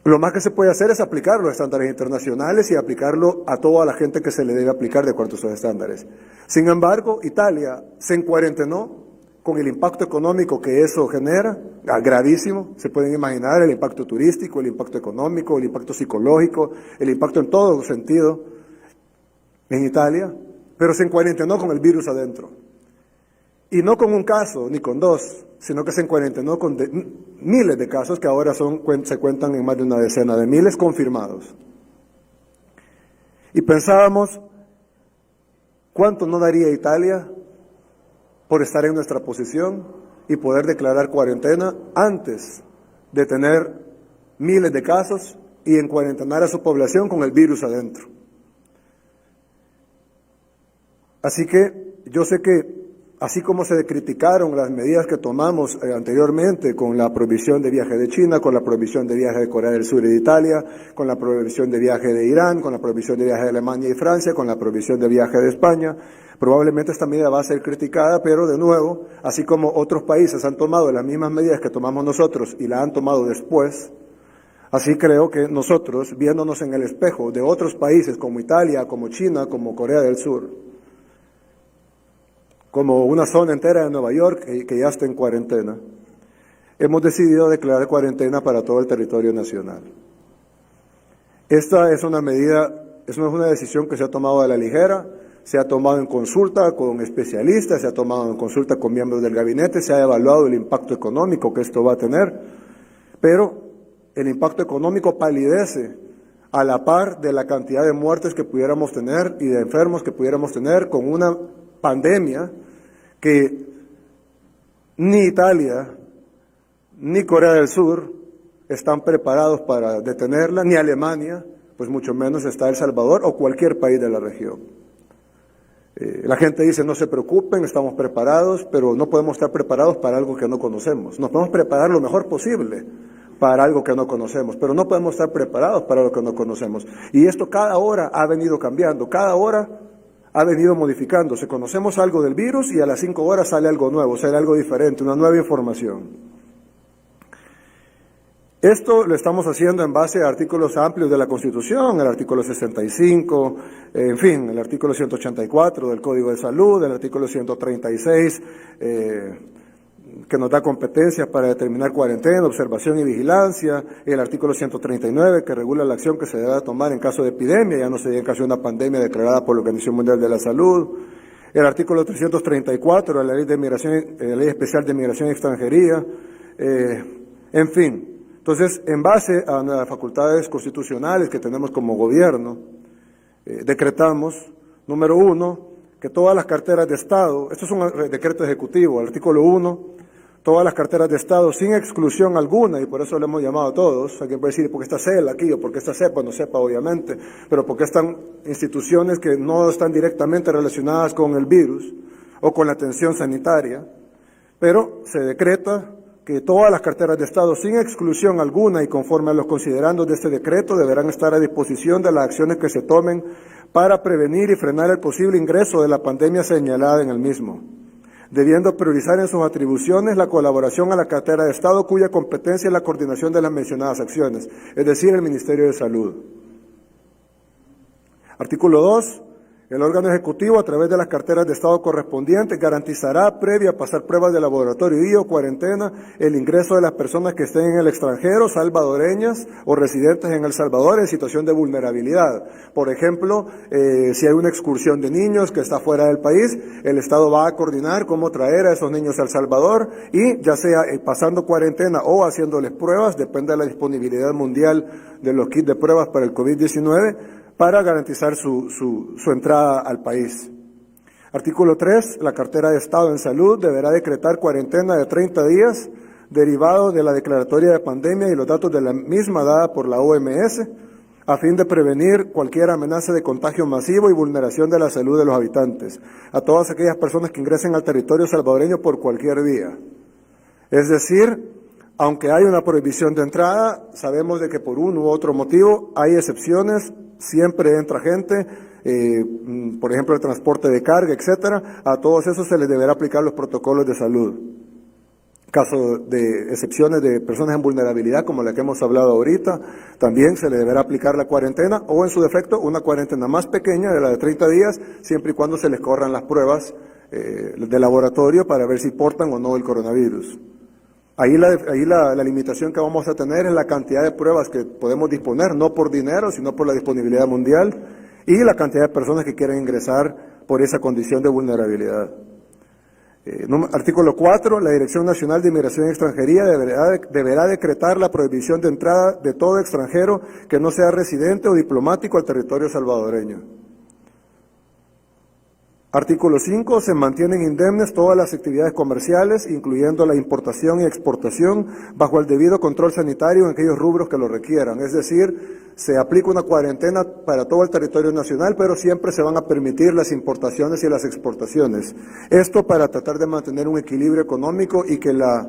Lo más que se puede hacer es aplicar los estándares internacionales y aplicarlo a toda la gente que se le debe aplicar de acuerdo a esos estándares. Sin embargo, Italia se encuarentenó con el impacto económico que eso genera, gravísimo. Se pueden imaginar el impacto turístico, el impacto económico, el impacto psicológico, el impacto en todo sentido en Italia, pero se encuarentenó con el virus adentro. Y no con un caso, ni con dos, sino que se encuarentenó con miles de casos que ahora se cuentan en más de una decena de miles confirmados. Y pensábamos, ¿cuánto no daría Italia por estar en nuestra posición y poder declarar cuarentena antes de tener miles de casos y encuarentenar a su población con el virus adentro? Así que yo sé que así como se criticaron las medidas que tomamos anteriormente con la prohibición de viaje de China, con la prohibición de viaje de Corea del Sur y de Italia, con la prohibición de viaje de Irán, con la prohibición de viaje de Alemania y Francia, con la prohibición de viaje de España, probablemente esta medida va a ser criticada, pero de nuevo, así como otros países han tomado las mismas medidas que tomamos nosotros y la han tomado después, así creo que nosotros, viéndonos en el espejo de otros países como Italia, como China, como Corea del Sur, como una zona entera de Nueva York que ya está en cuarentena, hemos decidido declarar cuarentena para todo el territorio nacional. Esta es una medida, no es una decisión que se ha tomado a la ligera, se ha tomado en consulta con especialistas, se ha tomado en consulta con miembros del gabinete, se ha evaluado el impacto económico que esto va a tener, pero el impacto económico palidece a la par de la cantidad de muertes que pudiéramos tener y de enfermos que pudiéramos tener con una pandemia que ni Italia ni Corea del Sur están preparados para detenerla, ni Alemania, pues mucho menos está El Salvador o cualquier país de la región. La gente dice, no se preocupen, estamos preparados, pero no podemos estar preparados para algo que no conocemos. Nos podemos preparar lo mejor posible para algo que no conocemos, pero no podemos estar preparados para algo que no conocemos. Y esto cada hora ha venido cambiando, cada hora ha venido modificándose. Conocemos algo del virus y a las 5 horas sale algo nuevo, sale algo diferente, una nueva información. Esto lo estamos haciendo en base a artículos amplios de la Constitución, el artículo 65, en fin, el artículo 184 del Código de Salud, el artículo 136, que nos da competencias para determinar cuarentena, observación y vigilancia, el artículo 139 que regula la acción que se debe tomar en caso de epidemia, ya no sería en caso de una pandemia declarada por la Organización Mundial de la Salud, el artículo 334 de la Ley de Migración, la Ley Especial de Migración y Extranjería, en fin. Entonces, en base a las facultades constitucionales que tenemos como gobierno, decretamos, número 1, que todas las carteras de Estado, esto es un decreto ejecutivo, el artículo 1, todas las carteras de Estado, sin exclusión alguna, y por eso le hemos llamado a todos, alguien puede decir, ¿por qué está CEL aquí? O ¿por qué está CEPA? No sepa, obviamente, pero porque están instituciones que no están directamente relacionadas con el virus o con la atención sanitaria, pero se decreta que todas las carteras de Estado, sin exclusión alguna y conforme a los considerandos de este decreto, deberán estar a disposición de las acciones que se tomen para prevenir y frenar el posible ingreso de la pandemia señalada en el mismo. debiendo priorizar en sus atribuciones la colaboración a la cartera de Estado, cuya competencia es la coordinación de las mencionadas acciones, es decir, el Ministerio de Salud. Artículo 2. El órgano ejecutivo, a través de las carteras de Estado correspondientes, garantizará, previa a pasar pruebas de laboratorio y o cuarentena, el ingreso de las personas que estén en el extranjero, salvadoreñas o residentes en El Salvador en situación de vulnerabilidad. Por ejemplo, si hay una excursión de niños que está fuera del país, el Estado va a coordinar cómo traer a esos niños a El Salvador y ya sea pasando cuarentena o haciéndoles pruebas, depende de la disponibilidad mundial de los kits de pruebas para el COVID-19, para garantizar su entrada al país. Artículo 3. La cartera de Estado en Salud deberá decretar cuarentena de 30 días derivado de la declaratoria de pandemia y los datos de la misma dada por la OMS, a fin de prevenir cualquier amenaza de contagio masivo y vulneración de la salud de los habitantes, a todas aquellas personas que ingresen al territorio salvadoreño por cualquier vía. Es decir, aunque hay una prohibición de entrada, sabemos de que por uno u otro motivo hay excepciones, siempre entra gente, por ejemplo el transporte de carga, etcétera. A todos esos se les deberá aplicar los protocolos de salud. Caso de excepciones de personas en vulnerabilidad, como la que hemos hablado ahorita, también se le deberá aplicar la cuarentena o en su defecto una cuarentena más pequeña de la de 30 días, siempre y cuando se les corran las pruebas de laboratorio para ver si portan o no el coronavirus. Ahí la limitación que vamos a tener es la cantidad de pruebas que podemos disponer, no por dinero, sino por la disponibilidad mundial y la cantidad de personas que quieren ingresar por esa condición de vulnerabilidad. Artículo 4. La Dirección Nacional de Inmigración y Extranjería deberá decretar la prohibición de entrada de todo extranjero que no sea residente o diplomático al territorio salvadoreño. Artículo 5. Se mantienen indemnes todas las actividades comerciales, incluyendo la importación y exportación, bajo el debido control sanitario en aquellos rubros que lo requieran. Es decir, se aplica una cuarentena para todo el territorio nacional, pero siempre se van a permitir las importaciones y las exportaciones. Esto para tratar de mantener un equilibrio económico y que la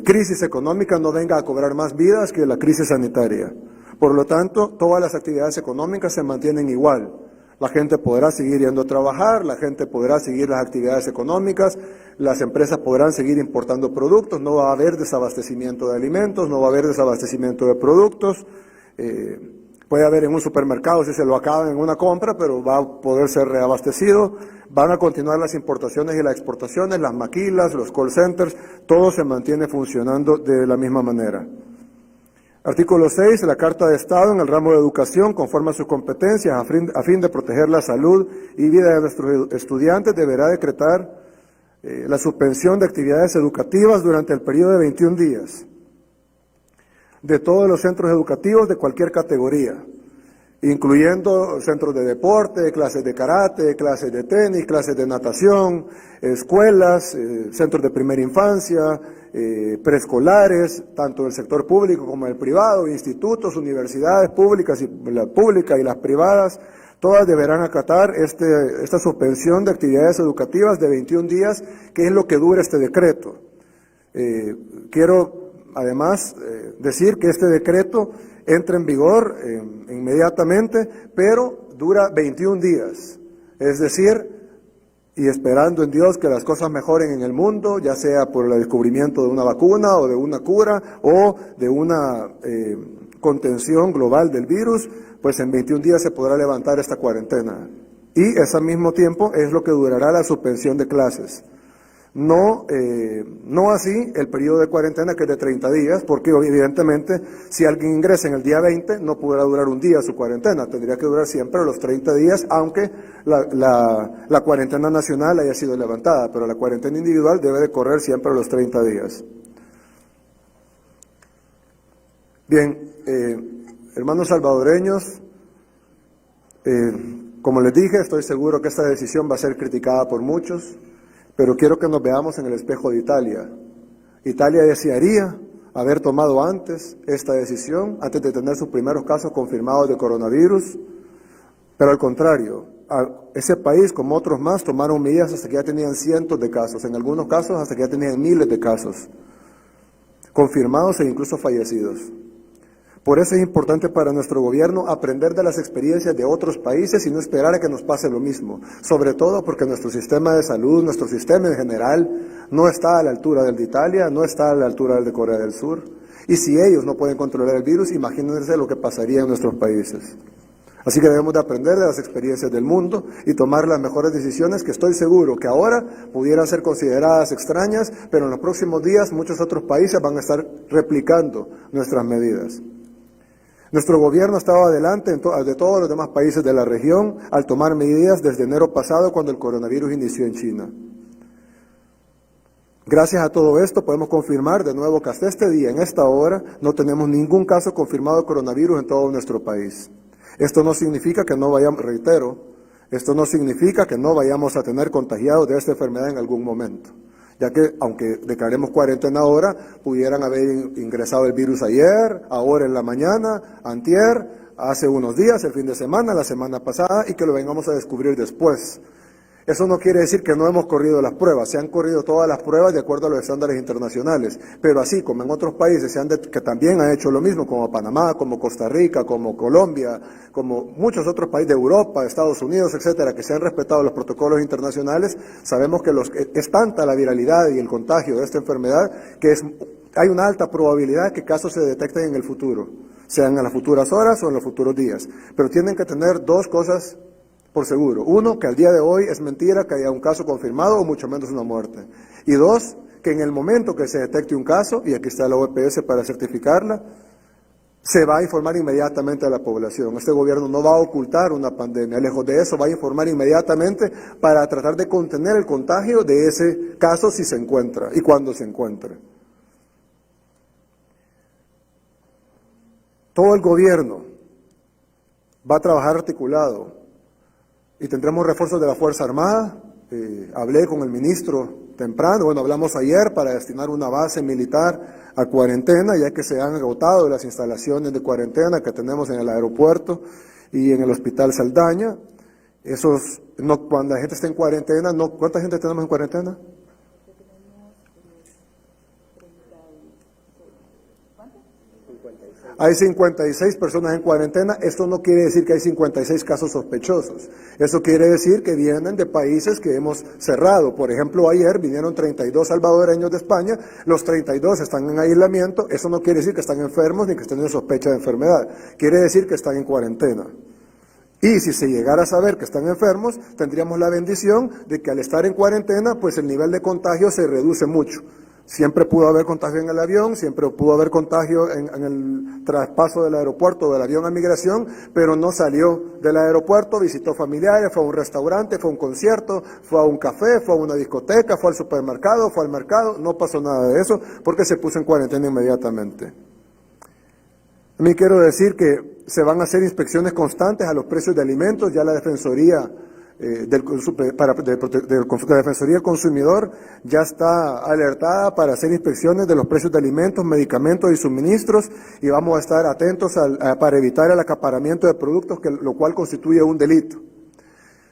crisis económica no venga a cobrar más vidas que la crisis sanitaria. Por lo tanto, todas las actividades económicas se mantienen igual. La gente podrá seguir yendo a trabajar, la gente podrá seguir las actividades económicas, las empresas podrán seguir importando productos, no va a haber desabastecimiento de alimentos, no va a haber desabastecimiento de productos. Puede haber en un supermercado si se lo acaban en una compra, pero va a poder ser reabastecido. Van a continuar las importaciones y las exportaciones, las maquilas, los call centers, todo se mantiene funcionando de la misma manera. Artículo 6. La Carta de Estado en el ramo de educación, conforme a sus competencias, a fin de proteger la salud y vida de nuestros estudiantes, deberá decretar la suspensión de actividades educativas durante el periodo de 21 días de todos los centros educativos de cualquier categoría, incluyendo centros de deporte, clases de karate, clases de tenis, clases de natación, escuelas, centros de primera infancia, preescolares, tanto del sector público como del privado, institutos, universidades públicas y las privadas, todas deberán acatar esta suspensión de actividades educativas de 21 días, que es lo que dura este decreto. Quiero además decir que este decreto entra en vigor inmediatamente, pero dura 21 días, es decir, y esperando en Dios que las cosas mejoren en el mundo, ya sea por el descubrimiento de una vacuna o de una cura o de una contención global del virus, pues en 21 días se podrá levantar esta cuarentena. Y ese mismo tiempo es lo que durará la suspensión de clases. No así el periodo de cuarentena, que es de 30 días, porque evidentemente si alguien ingresa en el día 20 no podrá durar un día su cuarentena, tendría que durar siempre los 30 días, aunque la cuarentena nacional haya sido levantada, pero la cuarentena individual debe de correr siempre los 30 días. Bien, hermanos salvadoreños, como les dije, estoy seguro que esta decisión va a ser criticada por muchos, pero quiero que nos veamos en el espejo de Italia. Italia desearía haber tomado antes esta decisión, antes de tener sus primeros casos confirmados de coronavirus, pero al contrario, ese país, como otros más, tomaron medidas hasta que ya tenían cientos de casos, en algunos casos hasta que ya tenían miles de casos, confirmados e incluso fallecidos. Por eso es importante para nuestro gobierno aprender de las experiencias de otros países y no esperar a que nos pase lo mismo, sobre todo porque nuestro sistema de salud, nuestro sistema en general, no está a la altura del de Italia, no está a la altura del de Corea del Sur. Y si ellos no pueden controlar el virus, imagínense lo que pasaría en nuestros países. Así que debemos de aprender de las experiencias del mundo y tomar las mejores decisiones que estoy seguro que ahora pudieran ser consideradas extrañas, pero en los próximos días muchos otros países van a estar replicando nuestras medidas. Nuestro gobierno estaba adelante de todos los demás países de la región al tomar medidas desde enero pasado cuando el coronavirus inició en China. Gracias a todo esto podemos confirmar de nuevo que hasta este día, en esta hora, no tenemos ningún caso confirmado de coronavirus en todo nuestro país. Esto no significa que no vayamos, reitero, esto no significa que no vayamos a tener contagiados de esta enfermedad en algún momento, ya que aunque declaremos cuarentena ahora, pudieran haber ingresado el virus ayer, ahora en la mañana, antier, hace unos días, el fin de semana, la semana pasada, y que lo vengamos a descubrir después. Eso no quiere decir que no hemos corrido las pruebas, se han corrido todas las pruebas de acuerdo a los estándares internacionales, pero así como en otros países que también han hecho lo mismo, como Panamá, como Costa Rica, como Colombia, como muchos otros países de Europa, Estados Unidos, etcétera, que se han respetado los protocolos internacionales, sabemos que es tanta la viralidad y el contagio de esta enfermedad que hay una alta probabilidad de que casos se detecten en el futuro, sean en las futuras horas o en los futuros días, pero tienen que tener dos cosas por seguro. Uno, que al día de hoy es mentira que haya un caso confirmado o mucho menos una muerte. Y dos, que en el momento que se detecte un caso, y aquí está la OPS para certificarla, se va a informar inmediatamente a la población. Este gobierno no va a ocultar una pandemia, lejos de eso va a informar inmediatamente para tratar de contener el contagio de ese caso si se encuentra y cuando se encuentre. Todo el gobierno va a trabajar articulado y tendremos refuerzos de la Fuerza Armada. Hablé con el ministro temprano, hablamos ayer para destinar una base militar a cuarentena, ya que se han agotado las instalaciones de cuarentena que tenemos en el aeropuerto y en el Hospital Saldaña. Cuando la gente está en cuarentena, ¿cuánta gente tenemos en cuarentena? Hay 56 personas en cuarentena. Esto no quiere decir que hay 56 casos sospechosos. Eso quiere decir que vienen de países que hemos cerrado. Por ejemplo, ayer vinieron 32 salvadoreños de España, los 32 están en aislamiento. Eso no quiere decir que están enfermos ni que estén en sospecha de enfermedad. Quiere decir que están en cuarentena. Y si se llegara a saber que están enfermos, tendríamos la bendición de que al estar en cuarentena, pues el nivel de contagio se reduce mucho. Siempre pudo haber contagio en el avión, siempre pudo haber contagio en el traspaso del aeropuerto, del avión a migración, pero no salió del aeropuerto, visitó familiares, fue a un restaurante, fue a un concierto, fue a un café, fue a una discoteca, fue al supermercado, fue al mercado, no pasó nada de eso porque se puso en cuarentena inmediatamente. También quiero decir que se van a hacer inspecciones constantes a los precios de alimentos, ya la Defensoría la Defensoría del Consumidor ya está alertada para hacer inspecciones de los precios de alimentos, medicamentos y suministros, y vamos a estar atentos para evitar el acaparamiento de productos, lo cual constituye un delito.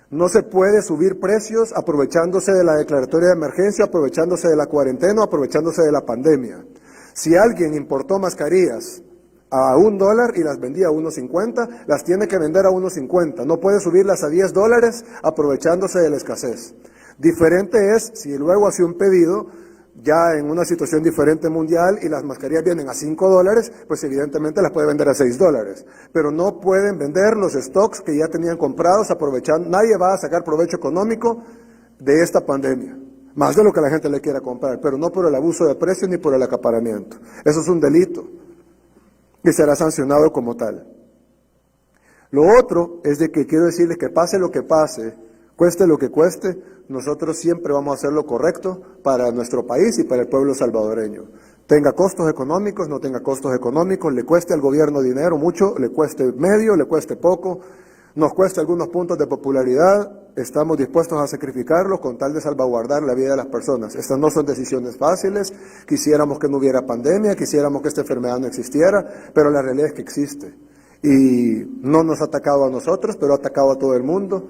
No se puede subir precios aprovechándose de la declaratoria de emergencia, aprovechándose de la cuarentena, aprovechándose de la pandemia. Si alguien importó mascarillas a $1 y las vendía a $1.50, las tiene que vender a $1.50. No puede subirlas a $10 aprovechándose de la escasez. Diferente es si luego hace un pedido ya en una situación diferente mundial y las mascarillas vienen a $5, pues evidentemente las puede vender a $6. Pero no pueden vender los stocks que ya tenían comprados aprovechando. Nadie va a sacar provecho económico de esta pandemia, más de lo que la gente le quiera comprar, pero no por el abuso de precios ni por el acaparamiento. Eso es un delito y será sancionado como tal. Lo otro es de que quiero decirles que pase lo que pase, cueste lo que cueste, nosotros siempre vamos a hacer lo correcto para nuestro país y para el pueblo salvadoreño. Tenga costos económicos, no tenga costos económicos, le cueste al gobierno dinero mucho, le cueste medio, le cueste poco, nos cueste algunos puntos de popularidad, estamos dispuestos a sacrificarlo con tal de salvaguardar la vida de las personas. Estas no son decisiones fáciles, quisiéramos que no hubiera pandemia, quisiéramos que esta enfermedad no existiera, pero la realidad es que existe. Y no nos ha atacado a nosotros, pero ha atacado a todo el mundo.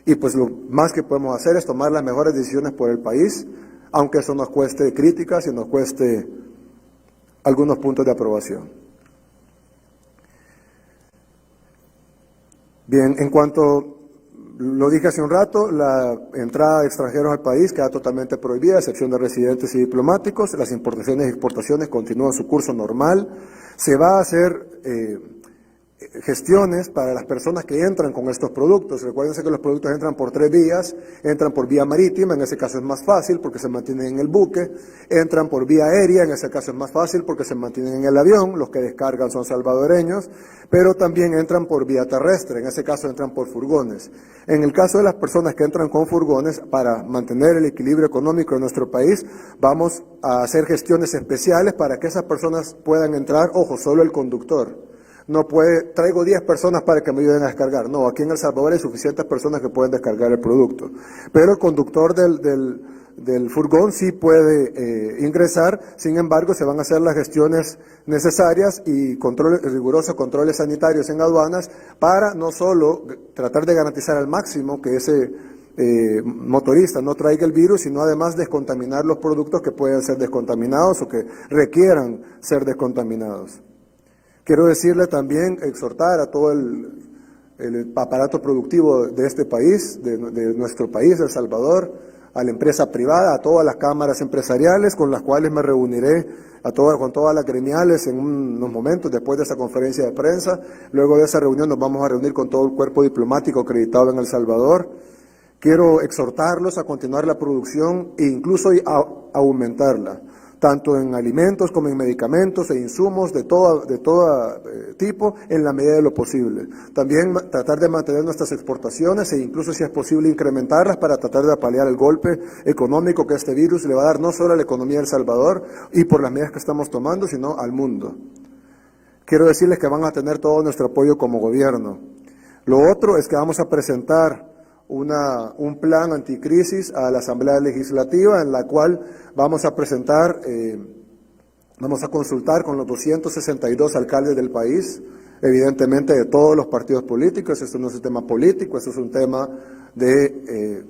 Y pues lo más que podemos hacer es tomar las mejores decisiones por el país, aunque eso nos cueste críticas y nos cueste algunos puntos de aprobación. Bien, en cuanto lo dije hace un rato, la entrada de extranjeros al país queda totalmente prohibida, a excepción de residentes y diplomáticos. Las importaciones y exportaciones continúan su curso normal. Se va a hacer gestiones para las personas que entran con estos productos. Recuérdense que los productos entran por 3 vías, entran por vía marítima, en ese caso es más fácil porque se mantienen en el buque, entran por vía aérea, en ese caso es más fácil porque se mantienen en el avión, los que descargan son salvadoreños, pero también entran por vía terrestre, en ese caso entran por furgones. En el caso de las personas que entran con furgones, para mantener el equilibrio económico de nuestro país, vamos a hacer gestiones especiales para que esas personas puedan entrar, ojo, solo el conductor. No puede, traigo 10 personas para que me ayuden a descargar. No, aquí en El Salvador hay suficientes personas que pueden descargar el producto. Pero el conductor del furgón sí puede ingresar, sin embargo se van a hacer las gestiones necesarias y rigurosos controles sanitarios en aduanas para no solo tratar de garantizar al máximo que ese motorista no traiga el virus, sino además descontaminar los productos que pueden ser descontaminados o que requieran ser descontaminados. Quiero decirle también, exhortar a todo el aparato productivo de este país, de nuestro país, El Salvador, a la empresa privada, a todas las cámaras empresariales con las cuales me reuniré con todas las gremiales en unos momentos después de esa conferencia de prensa. Luego de esa reunión nos vamos a reunir con todo el cuerpo diplomático acreditado en El Salvador. Quiero exhortarlos a continuar la producción e incluso a aumentarla, tanto en alimentos como en medicamentos e insumos de todo tipo, en la medida de lo posible. También tratar de mantener nuestras exportaciones e incluso, si es posible, incrementarlas para tratar de paliar el golpe económico que este virus le va a dar no solo a la economía de El Salvador y por las medidas que estamos tomando, sino al mundo. Quiero decirles que van a tener todo nuestro apoyo como gobierno. Lo otro es que vamos a presentar un plan anticrisis a la Asamblea Legislativa, en la cual vamos a presentar, vamos a consultar con los 262 alcaldes del país, evidentemente de todos los partidos políticos. Esto no es un tema político, esto es un tema de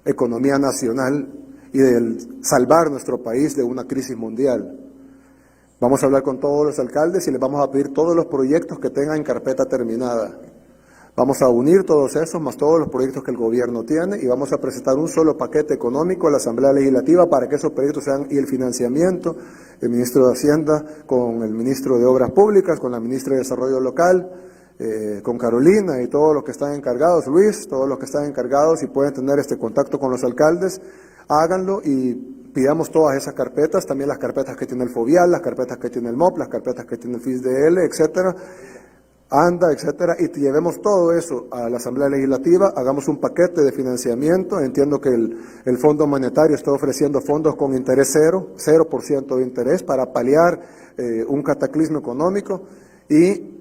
economía nacional y de salvar nuestro país de una crisis mundial. Vamos a hablar con todos los alcaldes y les vamos a pedir todos los proyectos que tengan en carpeta terminada. Vamos a unir todos esos, más todos los proyectos que el gobierno tiene, y vamos a presentar un solo paquete económico a la Asamblea Legislativa para que esos proyectos sean, y el financiamiento, el ministro de Hacienda con el ministro de Obras Públicas, con la ministra de Desarrollo Local, con Carolina y todos los que están encargados, Luis, todos los que están encargados y pueden tener este contacto con los alcaldes, háganlo y pidamos todas esas carpetas, también las carpetas que tiene el FOVIAL, las carpetas que tiene el MOP, las carpetas que tiene el FISDL, etcétera, ANDA, etcétera, y llevemos todo eso a la Asamblea Legislativa, hagamos un paquete de financiamiento. Entiendo que el Fondo Monetario está ofreciendo fondos con interés 0% de interés para paliar un cataclismo económico y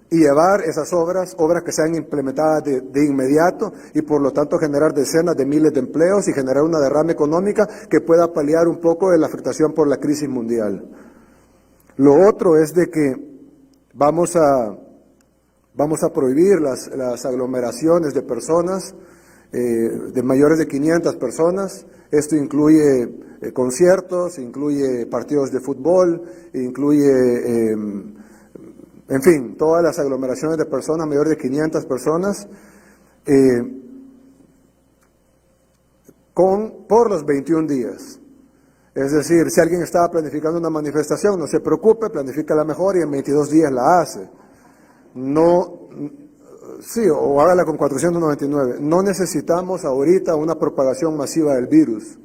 llevar esas obras que sean implementadas de inmediato y por lo tanto generar decenas de miles de empleos y generar una derrama económica que pueda paliar un poco de la afectación por la crisis mundial. Lo otro es de que vamos a prohibir las aglomeraciones de personas, de mayores de 500 personas. Esto incluye conciertos, incluye partidos de fútbol, incluye, en fin, todas las aglomeraciones de personas mayores de 500 personas, por los 21 días. Es decir, si alguien estaba planificando una manifestación, no se preocupe, planifica la mejor y en 22 días la hace. O hágala con 499. No necesitamos ahorita una propagación masiva del virus.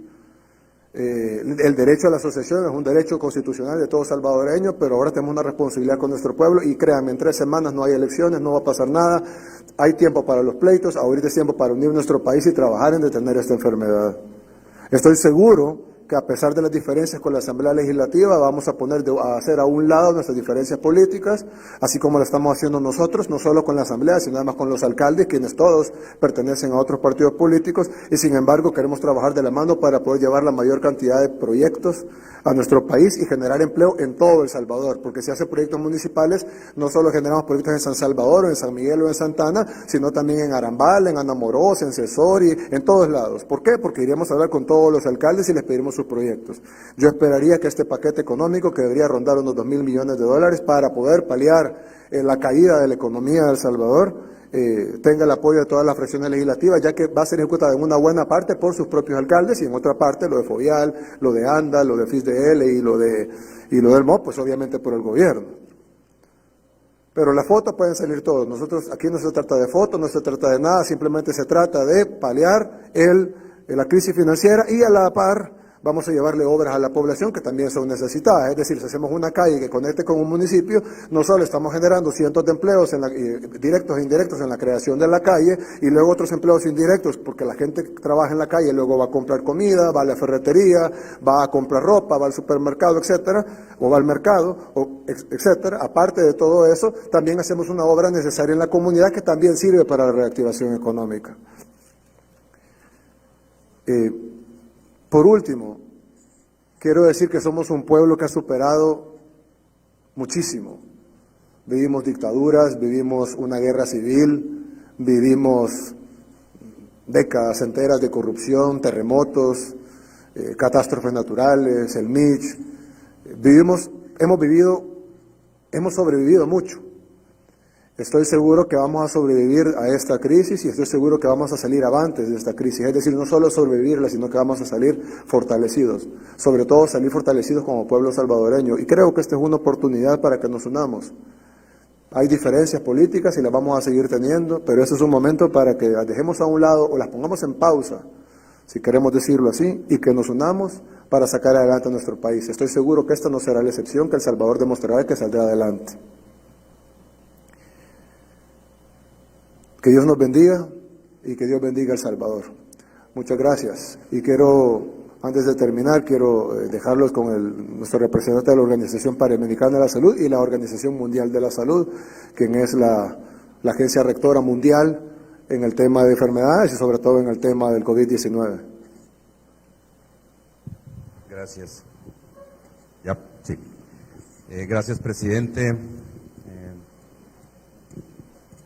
El derecho a la asociación es un derecho constitucional de todo salvadoreño, pero ahora tenemos una responsabilidad con nuestro pueblo y créanme, en 3 semanas no hay elecciones, no va a pasar nada, hay tiempo para los pleitos, ahorita es tiempo para unir nuestro país y trabajar en detener esta enfermedad. Estoy seguro que a pesar de las diferencias con la Asamblea Legislativa, vamos a hacer a un lado nuestras diferencias políticas, así como lo estamos haciendo nosotros, no solo con la Asamblea, sino además con los alcaldes, quienes todos pertenecen a otros partidos políticos, y sin embargo queremos trabajar de la mano para poder llevar la mayor cantidad de proyectos a nuestro país y generar empleo en todo El Salvador, porque si hace proyectos municipales, no solo generamos proyectos en San Salvador, o en San Miguel o en Santana, sino también en Arambal, en Anamorós, en Cesori, en todos lados. ¿Por qué? Porque iremos a hablar con todos los alcaldes y les pediremos sus proyectos. Yo esperaría que este paquete económico, que debería rondar unos $2,000 millones para poder paliar la caída de la economía de El Salvador, tenga el apoyo de todas las fracciones legislativas, ya que va a ser ejecutada en una buena parte por sus propios alcaldes y en otra parte lo de FOVIAL, lo de ANDA, lo de FISDL y lo del MOP, pues obviamente por el gobierno. Pero las fotos pueden salir todos. Nosotros aquí no se trata de fotos, no se trata de nada, simplemente se trata de paliar la crisis financiera y a la par vamos a llevarle obras a la población que también son necesitadas. Es decir, si hacemos una calle que conecte con un municipio, no solo estamos generando cientos de empleos directos e indirectos en la creación de la calle y luego otros empleos indirectos porque la gente trabaja en la calle, luego va a comprar comida, va a la ferretería, va a comprar ropa, va al supermercado, etcétera, o va al mercado, etcétera. Aparte de todo eso, también hacemos una obra necesaria en la comunidad que también sirve para la reactivación económica. Por último, quiero decir que somos un pueblo que ha superado muchísimo. Vivimos dictaduras, vivimos una guerra civil, vivimos décadas enteras de corrupción, terremotos, catástrofes naturales, el Mitch. Hemos sobrevivido mucho. Estoy seguro que vamos a sobrevivir a esta crisis y estoy seguro que vamos a salir avantes de esta crisis. Es decir, no solo sobrevivirla, sino que vamos a salir fortalecidos. Sobre todo salir fortalecidos como pueblo salvadoreño. Y creo que esta es una oportunidad para que nos unamos. Hay diferencias políticas y las vamos a seguir teniendo, pero este es un momento para que las dejemos a un lado o las pongamos en pausa, si queremos decirlo así, y que nos unamos para sacar adelante a nuestro país. Estoy seguro que esta no será la excepción, que El Salvador demostrará que saldrá adelante. Que Dios nos bendiga y que Dios bendiga a El Salvador. Muchas gracias. Y antes de terminar, quiero dejarlos con nuestro representante de la Organización Panamericana de la Salud y la Organización Mundial de la Salud, quien es la agencia rectora mundial en el tema de enfermedades y sobre todo en el tema del COVID-19. Gracias. Sí. Gracias, presidente.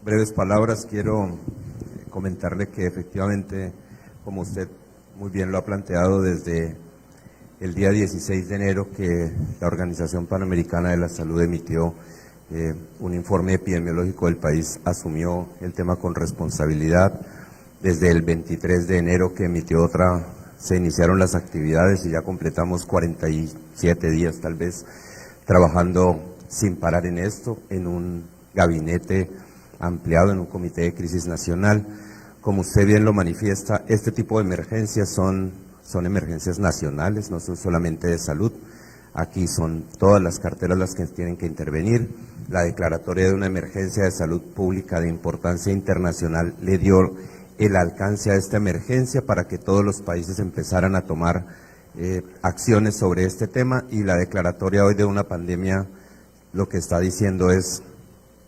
Breves palabras, quiero comentarle que efectivamente, como usted muy bien lo ha planteado, desde el día 16 de enero que la Organización Panamericana de la Salud emitió un informe epidemiológico del país, asumió el tema con responsabilidad. Desde el 23 de enero que emitió otra, se iniciaron las actividades y ya completamos 47 días tal vez trabajando sin parar en esto, en un gabinete ampliado, en un comité de crisis nacional. Como usted bien lo manifiesta, este tipo de emergencias son emergencias nacionales, no son solamente de salud. Aquí son todas las carteras las que tienen que intervenir. La declaratoria de una emergencia de salud pública de importancia internacional le dio el alcance a esta emergencia para que todos los países empezaran a tomar acciones sobre este tema, y la declaratoria hoy de una pandemia lo que está diciendo es: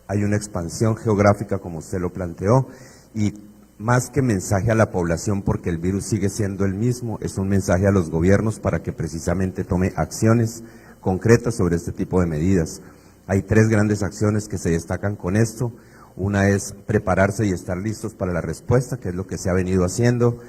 hay una expansión geográfica, como usted lo planteó, y más que mensaje a la población, porque el virus sigue siendo el mismo, es un mensaje a los gobiernos para que precisamente tome acciones concretas sobre este tipo de medidas. Hay 3 grandes acciones que se destacan con esto. Una es prepararse y estar listos para la respuesta, que es lo que se ha venido haciendo.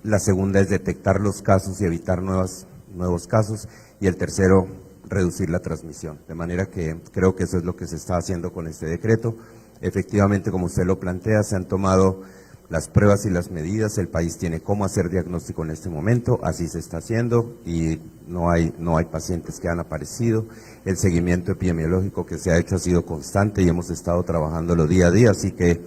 La segunda es detectar los casos y evitar nuevos casos. Y el tercero, reducir la transmisión, de manera que creo que eso es lo que se está haciendo con este decreto. Efectivamente, como usted lo plantea, se han tomado las pruebas y las medidas, el país tiene cómo hacer diagnóstico en este momento, así se está haciendo y no hay pacientes que han aparecido. El seguimiento epidemiológico que se ha hecho ha sido constante y hemos estado trabajándolo día a día, así que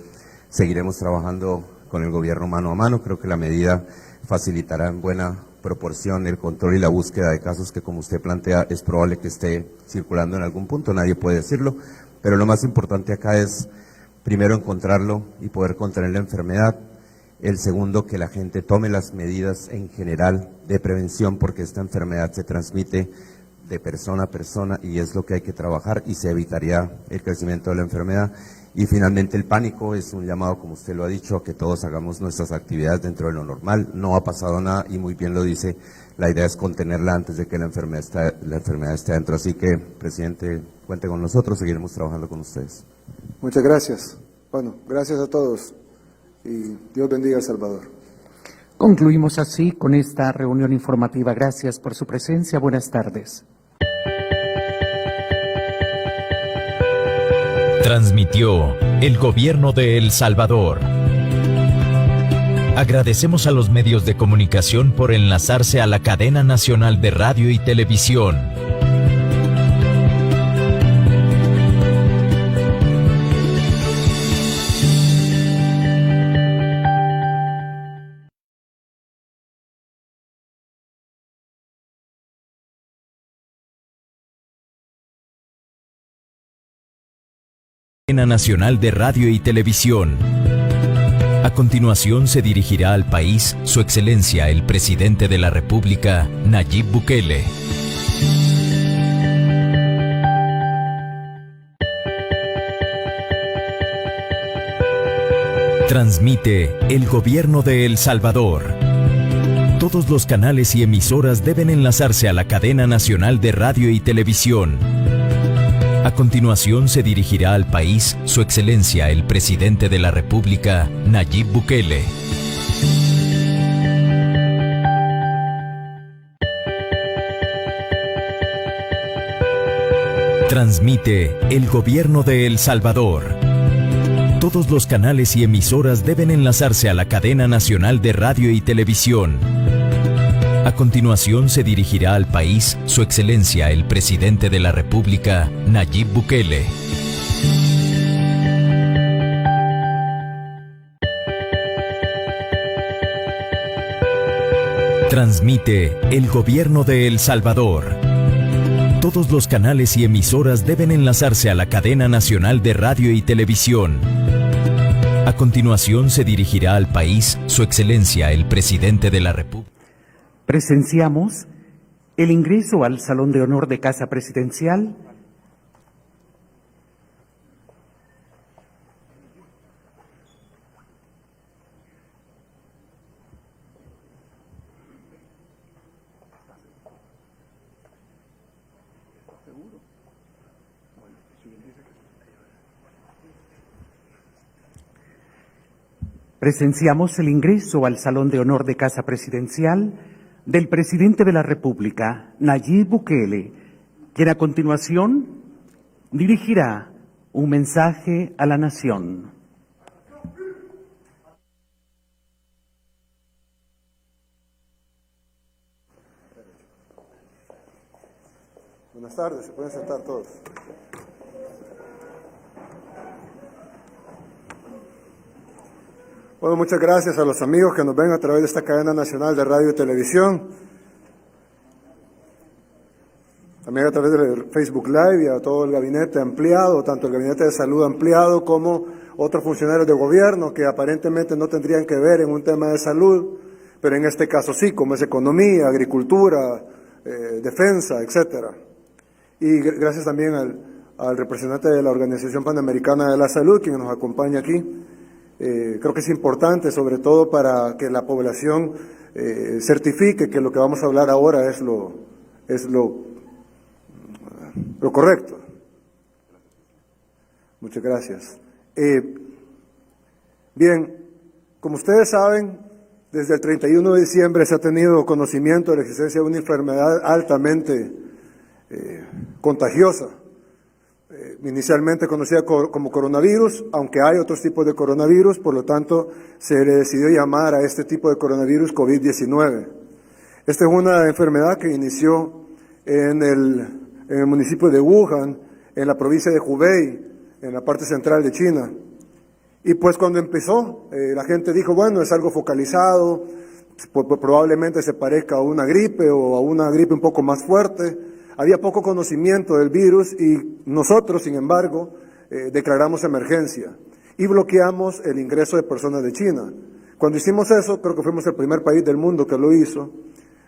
seguiremos trabajando con el gobierno mano a mano. Creo que la medida facilitará en buena proporción el control y la búsqueda de casos que, como usted plantea, es probable que esté circulando en algún punto, nadie puede decirlo, pero lo más importante acá es, primero, encontrarlo y poder contener la enfermedad. El segundo, que la gente tome las medidas en general de prevención, porque esta enfermedad se transmite de persona a persona y es lo que hay que trabajar y se evitaría el crecimiento de la enfermedad. Y finalmente, el pánico es un llamado, como usted lo ha dicho, a que todos hagamos nuestras actividades dentro de lo normal. No ha pasado nada y muy bien lo dice, la idea es contenerla antes de que la enfermedad esté adentro. Así que, presidente, cuente con nosotros, seguiremos trabajando con ustedes. Muchas gracias. Bueno, gracias a todos y Dios bendiga a El Salvador. Concluimos así con esta reunión informativa. Gracias por su presencia. Buenas tardes. Transmitió el Gobierno de El Salvador. Agradecemos a los medios de comunicación por enlazarse a la cadena nacional de radio y televisión. Cadena Nacional de Radio y Televisión. A continuación se dirigirá al país Su Excelencia el Presidente de la República, Nayib Bukele. Transmite el Gobierno de El Salvador. Todos los canales y emisoras deben enlazarse a la cadena nacional de radio y televisión. A continuación se dirigirá al país Su Excelencia el Presidente de la República, Nayib Bukele. Transmite el Gobierno de El Salvador. Todos los canales y emisoras deben enlazarse a la cadena nacional de radio y televisión. A continuación se dirigirá al país Su Excelencia el Presidente de la República, Nayib Bukele. Transmite el Gobierno de El Salvador. Todos los canales y emisoras deben enlazarse a la cadena nacional de radio y televisión. A continuación se dirigirá al país Su Excelencia el Presidente de la República. Presenciamos el ingreso al Salón de Honor de Casa Presidencial Presenciamos el ingreso al Salón de Honor de Casa Presidencial del Presidente de la República, Nayib Bukele, quien a continuación dirigirá un mensaje a la nación. Buenas tardes, se pueden sentar todos. Bueno, muchas gracias a los amigos que nos ven a través de esta cadena nacional de radio y televisión, también a través del Facebook Live y a todo el gabinete ampliado, tanto el gabinete de salud ampliado como otros funcionarios de gobierno que aparentemente no tendrían que ver en un tema de salud, pero en este caso sí, como es economía, agricultura, defensa, etcétera. Y gracias también al representante de la Organización Panamericana de la Salud, quien nos acompaña aquí. Creo que es importante, sobre todo para que la población certifique que lo que vamos a hablar ahora es lo correcto. Muchas gracias. Bien, como ustedes saben, desde el 31 de diciembre se ha tenido conocimiento de la existencia de una enfermedad altamente contagiosa, inicialmente conocida como coronavirus, aunque hay otros tipos de coronavirus, por lo tanto se le decidió llamar a este tipo de coronavirus COVID-19. Esta es una enfermedad que inició en el municipio de Wuhan, en la provincia de Hubei, en la parte central de China. Y pues cuando empezó, la gente dijo, bueno, es algo focalizado, probablemente se parezca a una gripe o a una gripe un poco más fuerte. Había poco conocimiento del virus y nosotros, sin embargo, declaramos emergencia y bloqueamos el ingreso de personas de China. Cuando hicimos eso, creo que fuimos el primer país del mundo que lo hizo,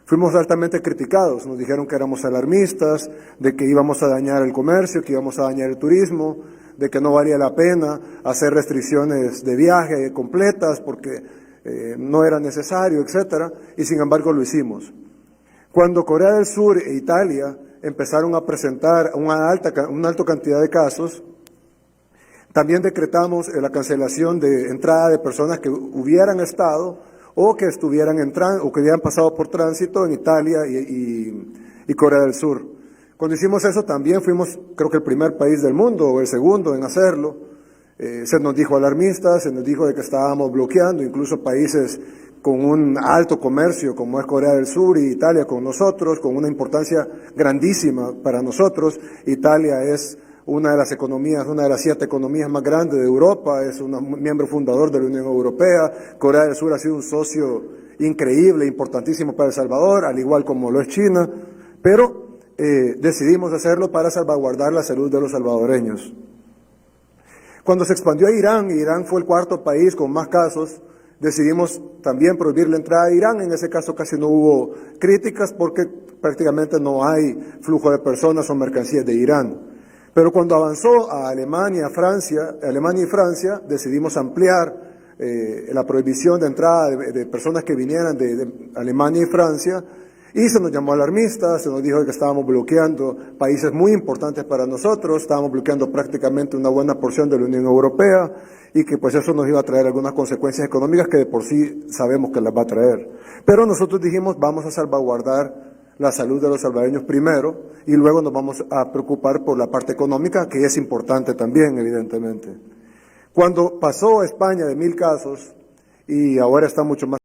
fuimos altamente criticados. Nos dijeron que éramos alarmistas, de que íbamos a dañar el comercio, que íbamos a dañar el turismo, de que no valía la pena hacer restricciones de viaje completas porque no era necesario, etcétera, y sin embargo lo hicimos. Cuando Corea del Sur e Italia empezaron a presentar una alta cantidad de casos, también decretamos la cancelación de entrada de personas que hubieran estado o que estuvieran o que hubieran pasado por tránsito en Italia y Corea del Sur. Cuando hicimos eso también fuimos, creo que el primer país del mundo, o el segundo en hacerlo. Se nos dijo alarmistas, se nos dijo de que estábamos bloqueando, incluso países con un alto comercio como es Corea del Sur y Italia con nosotros, con una importancia grandísima para nosotros. Italia es una de las economías, una de las 7 economías más grandes de Europa, es un miembro fundador de la Unión Europea. Corea del Sur ha sido un socio increíble, importantísimo para El Salvador, al igual como lo es China, pero decidimos hacerlo para salvaguardar la salud de los salvadoreños. Cuando se expandió a Irán, y Irán fue el 4º país con más casos, decidimos también prohibir la entrada a Irán. En ese caso casi no hubo críticas porque prácticamente no hay flujo de personas o mercancías de Irán. Pero cuando avanzó a Alemania y Francia, decidimos ampliar la prohibición de entrada de personas que vinieran de Alemania y Francia, y se nos llamó alarmistas, se nos dijo que estábamos bloqueando países muy importantes para nosotros, estábamos bloqueando prácticamente una buena porción de la Unión Europea, y que pues eso nos iba a traer algunas consecuencias económicas que de por sí sabemos que las va a traer. Pero nosotros dijimos, vamos a salvaguardar la salud de los salvadoreños primero, y luego nos vamos a preocupar por la parte económica, que es importante también, evidentemente. Cuando pasó a España de 1000 casos, y ahora está mucho más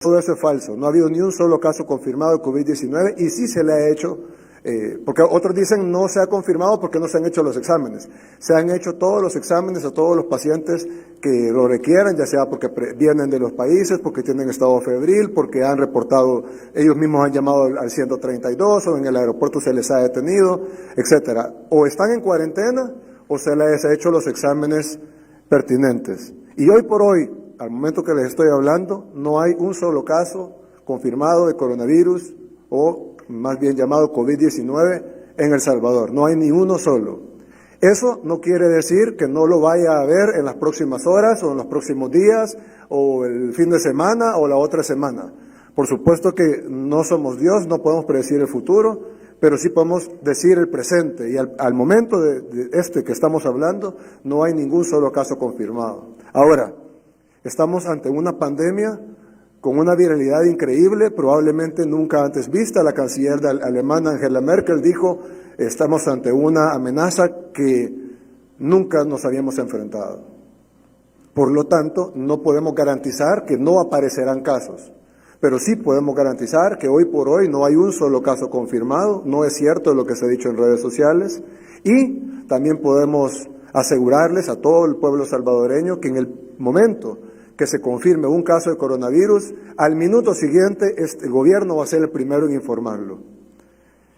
todo eso es falso. No ha habido ni un solo caso confirmado de COVID-19 y sí se le ha hecho, porque otros dicen no se ha confirmado porque no se han hecho los exámenes. Se han hecho todos los exámenes a todos los pacientes que lo requieran, ya sea porque vienen de los países, porque tienen estado febril, porque han reportado, ellos mismos han llamado al 132 o en el aeropuerto se les ha detenido, etcétera. O están en cuarentena o se les ha hecho los exámenes pertinentes. Y hoy por hoy, al momento que les estoy hablando, no hay un solo caso confirmado de coronavirus o más bien llamado COVID-19 en El Salvador. No hay ni uno solo. Eso no quiere decir que no lo vaya a haber en las próximas horas o en los próximos días o el fin de semana o la otra semana. Por supuesto que no somos Dios, no podemos predecir el futuro, pero sí podemos decir el presente. Y al momento de este que estamos hablando, no hay ningún solo caso confirmado. Ahora, estamos ante una pandemia con una viralidad increíble, probablemente nunca antes vista. La canciller alemana Angela Merkel dijo, estamos ante una amenaza que nunca nos habíamos enfrentado. Por lo tanto, no podemos garantizar que no aparecerán casos, pero sí podemos garantizar que hoy por hoy no hay un solo caso confirmado, no es cierto lo que se ha dicho en redes sociales, y también podemos asegurarles a todo el pueblo salvadoreño que en el momento que se confirme un caso de coronavirus, al minuto siguiente el gobierno va a ser el primero en informarlo.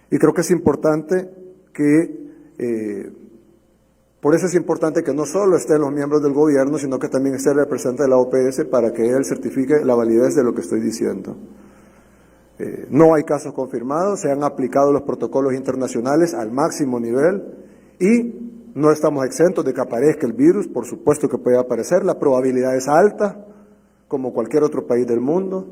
Y creo que es importante que Por eso es importante que no solo estén los miembros del gobierno, sino que también esté el representante de la OPS para que él certifique la validez de lo que estoy diciendo. No hay casos confirmados, se han aplicado los protocolos internacionales al máximo nivel y no estamos exentos de que aparezca el virus, por supuesto que puede aparecer, la probabilidad es alta, como cualquier otro país del mundo.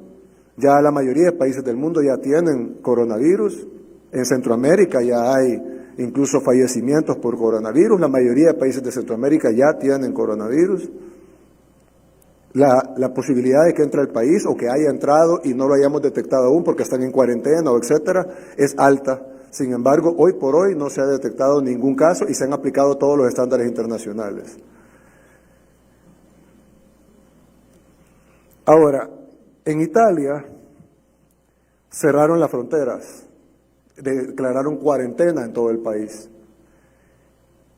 Ya la mayoría de países del mundo ya tienen coronavirus, en Centroamérica ya hay incluso fallecimientos por coronavirus, la mayoría de países de Centroamérica ya tienen coronavirus. La posibilidad de que entre al país o que haya entrado y no lo hayamos detectado aún porque están en cuarentena o etcétera, es alta. Sin embargo, hoy por hoy no se ha detectado ningún caso y se han aplicado todos los estándares internacionales. Ahora, en Italia cerraron las fronteras, declararon cuarentena en todo el país.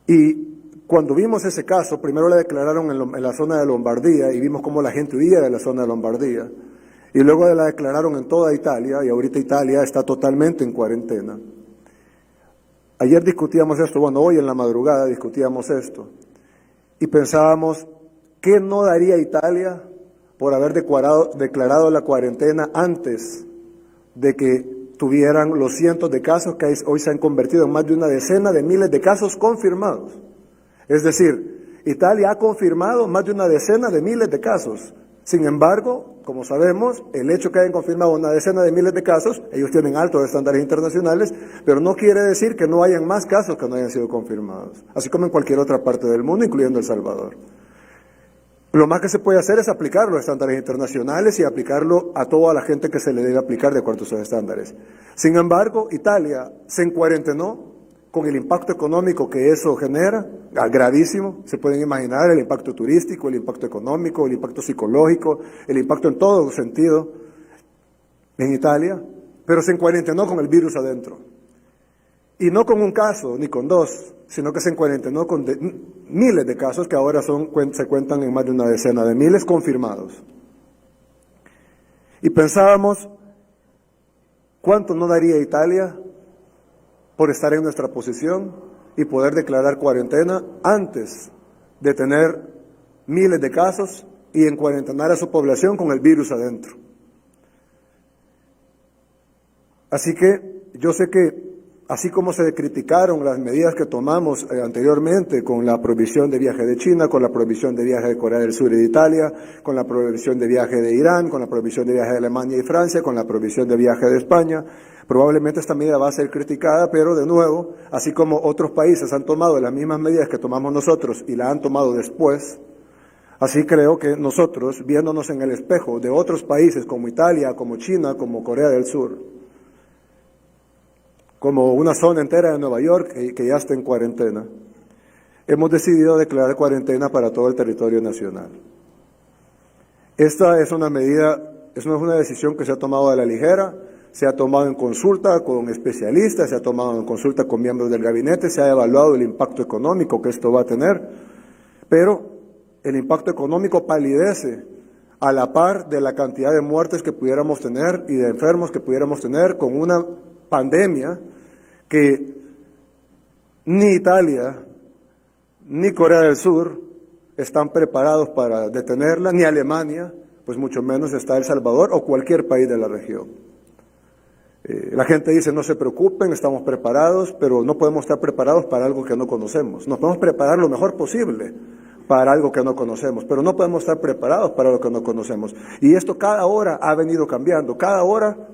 Y cuando vimos ese caso, primero la declararon en la zona de Lombardía y vimos cómo la gente huía de la zona de Lombardía. Y luego la declararon en toda Italia y ahorita Italia está totalmente en cuarentena. Ayer discutíamos esto, bueno, hoy en la madrugada discutíamos esto. Y pensábamos, ¿qué no daría Italia por haber declarado la cuarentena antes de que tuvieran los cientos de casos que hoy se han convertido en más de una decena de miles de casos confirmados? Es decir, Italia ha confirmado más de una decena de miles de casos. Sin embargo, como sabemos, el hecho que hayan confirmado una decena de miles de casos, ellos tienen altos estándares internacionales, pero no quiere decir que no hayan más casos que no hayan sido confirmados, así como en cualquier otra parte del mundo, incluyendo El Salvador. Lo más que se puede hacer es aplicar los estándares internacionales y aplicarlo a toda la gente que se le debe aplicar de acuerdo a esos estándares. Sin embargo, Italia se encuarentenó con el impacto económico que eso genera, gravísimo. Se pueden imaginar el impacto turístico, el impacto económico, el impacto psicológico, el impacto en todo sentido en Italia, pero se encuarentenó con el virus adentro. Y no con un caso, ni con dos, sino que se encuarentenó con miles de casos que ahora se cuentan en más de una decena de miles confirmados. Y pensábamos, ¿cuánto no daría Italia por estar en nuestra posición y poder declarar cuarentena antes de tener miles de casos y en cuarentenar a su población con el virus adentro? Así que yo sé que así como se criticaron las medidas que tomamos anteriormente con la prohibición de viaje de China, con la prohibición de viaje de Corea del Sur y de Italia, con la prohibición de viaje de Irán, con la prohibición de viaje de Alemania y Francia, con la prohibición de viaje de España, probablemente esta medida va a ser criticada, pero de nuevo, así como otros países han tomado las mismas medidas que tomamos nosotros y la han tomado después, así creo que nosotros, viéndonos en el espejo de otros países como Italia, como China, como Corea del Sur, como una zona entera de Nueva York que ya está en cuarentena, hemos decidido declarar cuarentena para todo el territorio nacional. Esta es una medida, no es una decisión que se ha tomado a la ligera, se ha tomado en consulta con especialistas, se ha tomado en consulta con miembros del gabinete, se ha evaluado el impacto económico que esto va a tener, pero el impacto económico palidece a la par de la cantidad de muertes que pudiéramos tener y de enfermos que pudiéramos tener con una pandemia que ni Italia ni Corea del Sur están preparados para detenerla, ni Alemania, pues mucho menos está El Salvador o cualquier país de la región. La gente dice, no se preocupen, estamos preparados, pero no podemos estar preparados para algo que no conocemos. Nos podemos preparar lo mejor posible para algo que no conocemos, pero no podemos estar preparados para lo que no conocemos. Y esto cada hora ha venido cambiando, cada hora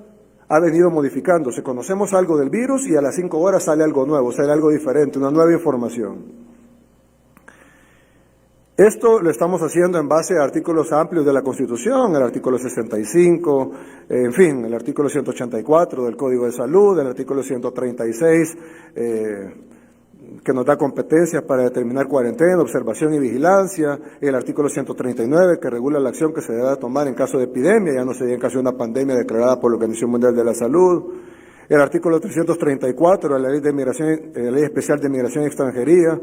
ha venido modificándose. Conocemos algo del virus y a las 5 horas sale algo nuevo, sale algo diferente, una nueva información. Esto lo estamos haciendo en base a artículos amplios de la Constitución, el artículo 65, en fin, el artículo 184 del Código de Salud, el artículo 136, que nos da competencias para determinar cuarentena, observación y vigilancia, el artículo 139 que regula la acción que se debe tomar en caso de epidemia, ya no sería en caso de una pandemia declarada por la Organización Mundial de la Salud, el artículo 334 de la Ley de Migración, la Ley Especial de Migración y Extranjería,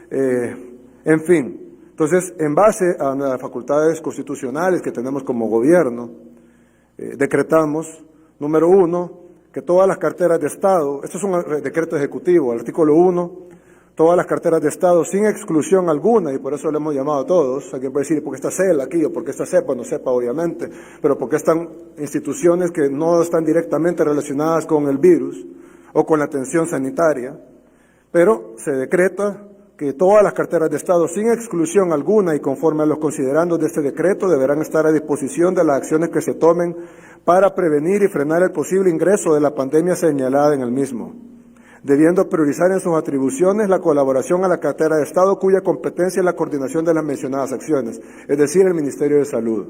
en fin. Entonces, en base a las facultades constitucionales que tenemos como gobierno, decretamos, número 1, que todas las carteras de Estado, esto es un decreto ejecutivo, el artículo 1, todas las carteras de Estado sin exclusión alguna, y por eso le hemos llamado a todos. Alguien puede decir, ¿por qué está CEL aquí? ¿O por qué está CEPA? No sepa, obviamente, pero porque están instituciones que no están directamente relacionadas con el virus o con la atención sanitaria, pero se decreta que todas las carteras de Estado, sin exclusión alguna y conforme a los considerandos de este decreto, deberán estar a disposición de las acciones que se tomen para prevenir y frenar el posible ingreso de la pandemia señalada en el mismo, debiendo priorizar en sus atribuciones la colaboración a la cartera de Estado cuya competencia es la coordinación de las mencionadas acciones, es decir, el Ministerio de Salud.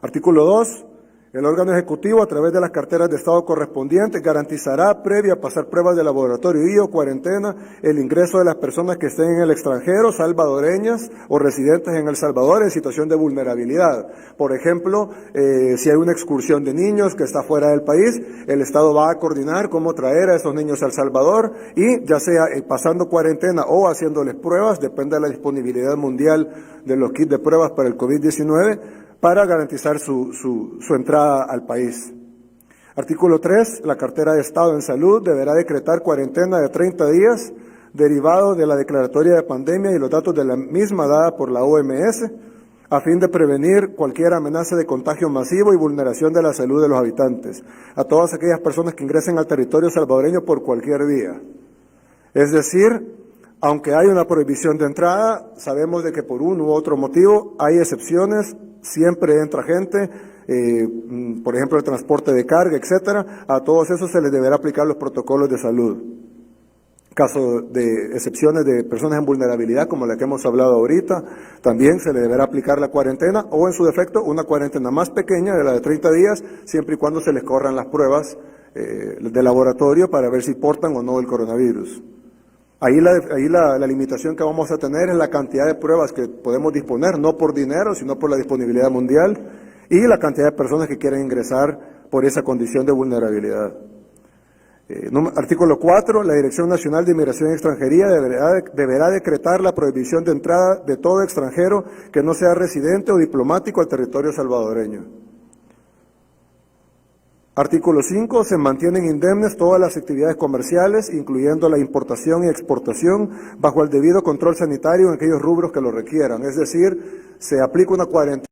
Artículo 2. El órgano ejecutivo, a través de las carteras de Estado correspondientes, garantizará, previa a pasar pruebas de laboratorio y o cuarentena, el ingreso de las personas que estén en el extranjero, salvadoreñas o residentes en El Salvador en situación de vulnerabilidad. Por ejemplo, si hay una excursión de niños que está fuera del país, el Estado va a coordinar cómo traer a esos niños a El Salvador y ya sea pasando cuarentena o haciéndoles pruebas, depende de la disponibilidad mundial de los kits de pruebas para el COVID-19, para garantizar su entrada al país. Artículo 3. La cartera de Estado en Salud deberá decretar cuarentena de 30 días derivado de la declaratoria de pandemia y los datos de la misma dada por la OMS a fin de prevenir cualquier amenaza de contagio masivo y vulneración de la salud de los habitantes, a todas aquellas personas que ingresen al territorio salvadoreño por cualquier vía. Es decir, aunque hay una prohibición de entrada, sabemos de que por uno u otro motivo hay excepciones, siempre entra gente, por ejemplo el transporte de carga, etcétera. A todos esos se les deberá aplicar los protocolos de salud. Caso de excepciones de personas en vulnerabilidad, como la que hemos hablado ahorita, también se le deberá aplicar la cuarentena o en su defecto una cuarentena más pequeña de la de 30 días, siempre y cuando se les corran las pruebas de laboratorio para ver si portan o no el coronavirus. Ahí la limitación que vamos a tener es la cantidad de pruebas que podemos disponer, no por dinero, sino por la disponibilidad mundial y la cantidad de personas que quieren ingresar por esa condición de vulnerabilidad. Artículo 4. La Dirección Nacional de Inmigración y Extranjería deberá decretar la prohibición de entrada de todo extranjero que no sea residente o diplomático al territorio salvadoreño. Artículo 5. Se mantienen indemnes todas las actividades comerciales, incluyendo la importación y exportación, bajo el debido control sanitario en aquellos rubros que lo requieran. Es decir, se aplica una cuarentena